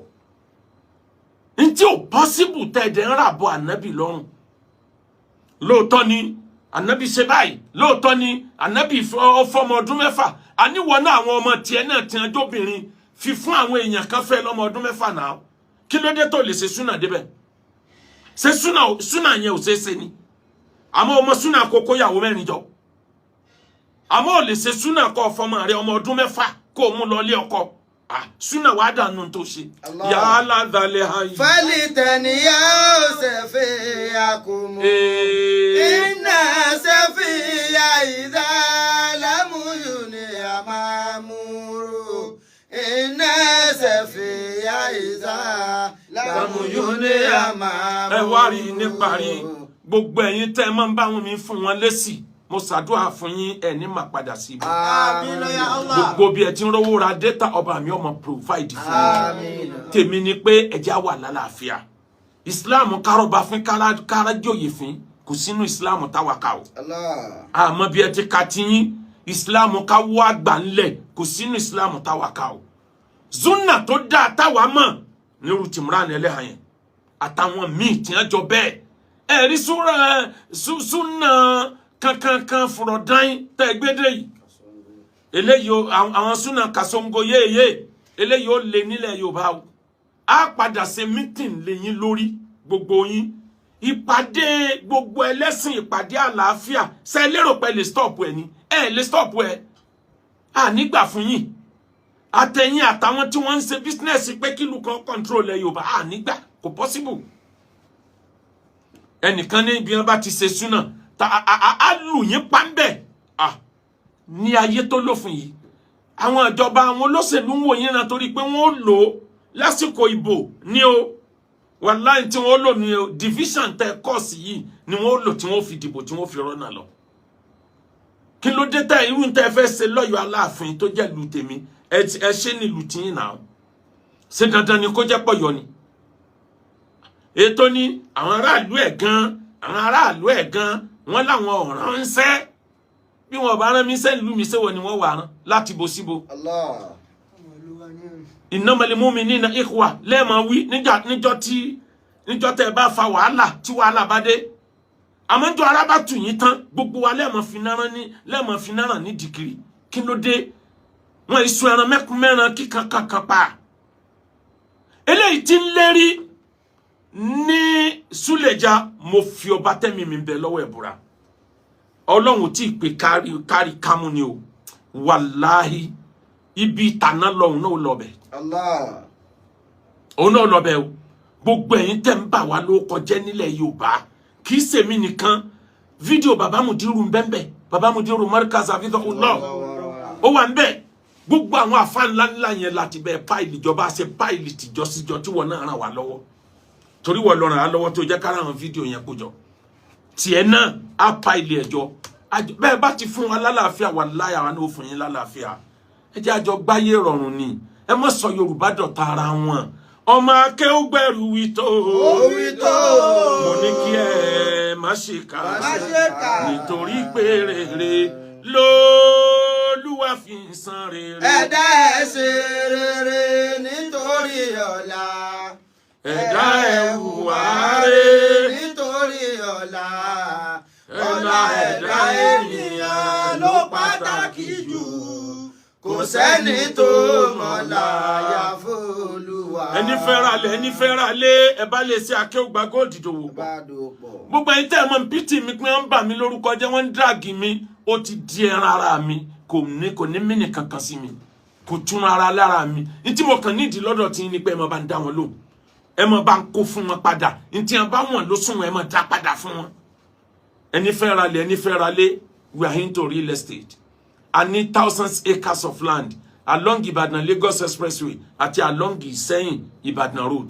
ntí ò possible tẹ́ẹ̀dẹ̀ ń rà bọ́ ànábì lọ́rùn lóòótọ́ ni ànábì ṣe báyìí lóòótọ́ ni ànábì fọmọ ọdún 6 àníwọ̀ náà àwọn ọmọ tiẹ̀ náà tí wọ́n jóbìnrin fi fún àwọn èèyàn kan fẹ́ lọ́mọ ọdún 6 náà kí ló dé tó lè ṣe súnà débẹ̀ ṣe súnà yẹn ò ṣeé ṣe ni àmọ́ ọmọ súnà kókó yàwó 4 jọ àmọ́ ò lè ṣe súnà kọ́ fọmọ rẹ ọmọ ọdún 6 kó mú lọ lé ọkọ súnà wàá dànù tó ṣe yàrá dalẹ̀ ayé. fẹ́lì tẹ̀níyà ó ṣẹ̀fẹ̀ àkùmù iná ṣẹ̀fìyà ìdá lámúyù ní àmàmúrò iná ṣẹ̀fìyà ìdá lámúyù ní àmàmúrò. ẹ wá rí i níparí gbogbo ẹ̀yin tẹ́ ẹ máa ń bá wọn mi fún wọn lésì mo ṣàdúrà fún yín ẹ ní máa padà sí ibi. Àmín ya Allah. gbogbo bí ẹ ti ń rówó ra data ọba mi ọmọ provide fún yín. tèmi ni pé ẹjẹ́ wà lálàáfíà Islam kárọ̀bá fún káràjòyè fún kò sínú Islam táwa ká o. àmọ́ bí ẹ ti ka ti yín Islam ká wọ́ àgbà ńlẹ̀ kò sínú Islam táwa ká o. zuna tó dáa táwa mọ̀ ní rutimran ẹlẹ́hàn yẹn àtàwọn míì tí wọ́n jọ bẹ́ẹ̀ ẹ̀rí súnà kankan fúrọ̀dán tẹ́ gbédè yìí eléyìí àwọn súnà Kasongo yéye eléyìí ó lè nílẹ̀ Yorùbá o á padà ṣe meeting lẹ́yìn lórí gbogbo yín ìpàdé gbogbo ẹlẹ́sìn ìpàdé àlàáfíà ṣé lérò pé lè stop ẹ ni ẹ lè stop ẹ à nígbà fún yín àtẹ̀yìn àtàwọn tí wọ́n ń ṣe business pé kí lu kan control ẹ Yorùbá à nígbà kò possible ẹnìkan ní bí wọ́n bá ti ṣe súnà ta a lù yín pàmbẹ ní ayé tó lófin yìí àwọn ìjọba àwọn olóṣèlú ń wò yín náà torí pé wọ́n lò lásìkò ìbò ní o wàláhì tí wọ́n lò ní o division tẹ course yìí ni wọ́n lò tí wọ́n fi dìbò tí wọ́n fi rọ́nà lọ kí ló dé tá irú tẹ́ fẹ́ ṣe lọ́yọ̀ Aláàfin tó jẹ́ lu tèmi ẹ ṣe ní lu tiyín náà ṣe dandan ni kó jẹ́ pọ̀ yọ ni ètò ni àwọn aráàlú ẹ̀ gan wọ́n láwọn ọ̀ràn ń sẹ́ bí wọ́n bá rán mi sẹ́ ìlú mi ṣéwọ̀ ni wọ́n wà rán láti bo síbo Allah innamal mu'minina ikhwa lẹ́ẹ̀mọ̀ wí níjọ́ tẹ́ bá fa wàhálà tí wàhálà bá dé àmọ́ njọ́ ara bá tù yín tán gbogbo wa lẹ́ẹ̀mọ̀ fi náírà ní dìkìrì kí ló dé wọ́n iṣu ẹran mẹ́ran kíkan kankan pa eléyìí tí ń lérí ní Suleja mo fi ọba tẹ́mi mi bẹ lọ́wọ́ ẹ̀bùra Ọlọ́run tí ìpè kárí kámú ni o wàláhì ibi ìtànà lọ́hùn náà lọ́bẹ̀ Allah òun náà lọ́bẹ̀ o gbogbo ẹ̀yin tẹ́ ń bà wá ló kọjẹ́ nílẹ̀ Yorùbá kì í ṣèmi nìkan fídíò bàbá Mudiru ń bẹ́ẹ̀ bàbá Mudiru Markaz Hafidhahullah ó wà ń bẹ́ẹ̀ gbogbo àwọn àfáà ńláńlá yẹn láti bẹ́ẹ̀ páìlì ìjọba ṣe páìlì tìjọ síjọ tí wọ́n náà ràn wá lọ́wọ́ torí wọ́n lọ ràn á lọ́wọ́ tó jẹ́ kára àwọn fídíò yẹn kójọ tiẹ̀ náà á páìlì ẹ̀jọ bẹ́ẹ̀ bá ti fún wa lálàáfíà wà láyà wa ní ó fún yín lálàáfíà ẹ jẹ́ àjọ gbáyé rọrùn ni ẹ má sọ Yorùbá dọ̀tá ara wọn ọmọ akéwùgbẹ̀rù wító mo ní kí ẹ má ṣe kà nítorí pé rere lÓlúwa fi ń san rere. ẹ̀dá ẹ̀ ṣe rere nítorí ọ̀la. ẹ̀dá ẹ̀ hùwà rere nítorí ọ̀la. ọ̀la ẹ̀dá ènìyàn ló pàtàkì jù. kò sẹ́ni tó mọ̀la àyàfi Olúwa. ẹni fẹ́ra lé ẹ bá lè ṣe Akéwùgbà Gold dòwò pọ̀ gbogbo ẹ̀yin tẹ́ ẹ mọ̀ pt mi pé wọ́n bà mí lórúkọ jẹ́ wọ́n ń dráàgì mi ó ti di ẹran ara mi kò ní mínì kankan sí mi kò tún ara lára mi ní tí mo kàn nídìí lọ́dọ̀ tí ní pé ẹ mọ̀ bá ń dá wọn lò ẹ mọ̀ bá ń kó fún wọn padà ní tí wọn bá wọn ló sún wọn ẹ mọ̀ dá padà fún wọn ẹni fẹ́ra lé we are into real estate. I need thousands acres of land along Ibadan Lagos Expressway àti along Ìṣẹ̀yìn Ibadan Road.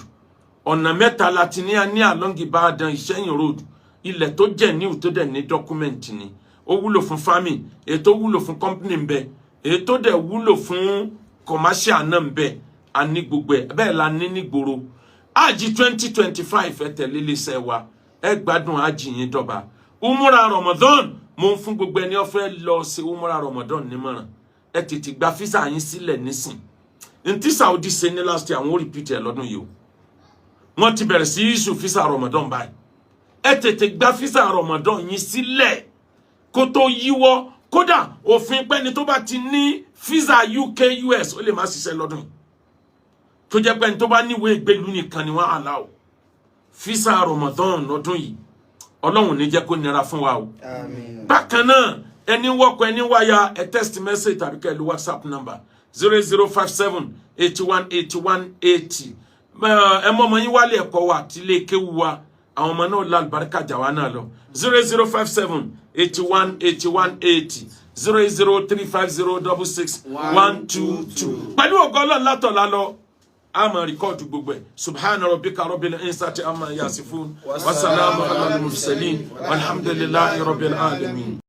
Ọ̀nà mẹ́ta láti ní along Ibadan Ìṣẹ̀yìn Road. Ilẹ̀ tó jẹ́ ní tó dẹ̀ ní document ni. Ó wúlò fún farming, èyí tó wúlò fún company ńbẹ, èyí tó dẹ̀ wúlò fún commercial náà ńbẹ. A ní gbogbo ẹ̀ bẹ́ẹ̀ la ní nígboro. Àjì 2025 ẹ tẹ̀lé iléeṣẹ́ wa. Ẹ gbádùn àjì yín dọ́ba. Umura Ramadan mo ń fún gbogbo ẹni ó fẹ́ lọ ṣe umrah Ramadan nímọ̀ràn ẹ tètè gba fisa yín sílẹ̀ nísìn ntí Saudi ṣe ní last year àwọn repeat ẹ lọ́dún yìí o wọ́n ti bẹ̀rẹ̀ sí issue fisa Ramadan báyìí ẹ tètè gba fisa Ramadan yín sílẹ̀ kó tó yíwọ́ kódà òfin pẹ́ni tó bá ti ní fisa UK US ó lè má ṣiṣẹ́ lọ́dún yìí tó jẹ́ pẹ́ni tó bá níwèé ìgbélú nìkan ni wọ́n allow fisa Ramadan lọ́dún yìí Ọlọ́run ní jẹ́ kó nira fún wa o. Àmín. Bákan náà ẹni wọ́kọ̀ ẹni wáyà ẹ text message tàbí kẹ́ lu WhatsApp number 0057 81 81 80. Ẹ mọ̀ ọmọ yín wálé ẹ̀kọ́ wa àti ilé kéwu wa àwọn ọmọ náà lálùbáríkà jà wá náà lọ 0057 81 81 80 0035066 122. Pẹ̀lú ògo Ọlọ́run látọ̀la lọ. Ama record gbogbo ẹ subhana rabbika rabbil izzati amma yasifun wa salamun alal mursalin walhamdulillahi rabbil alamin.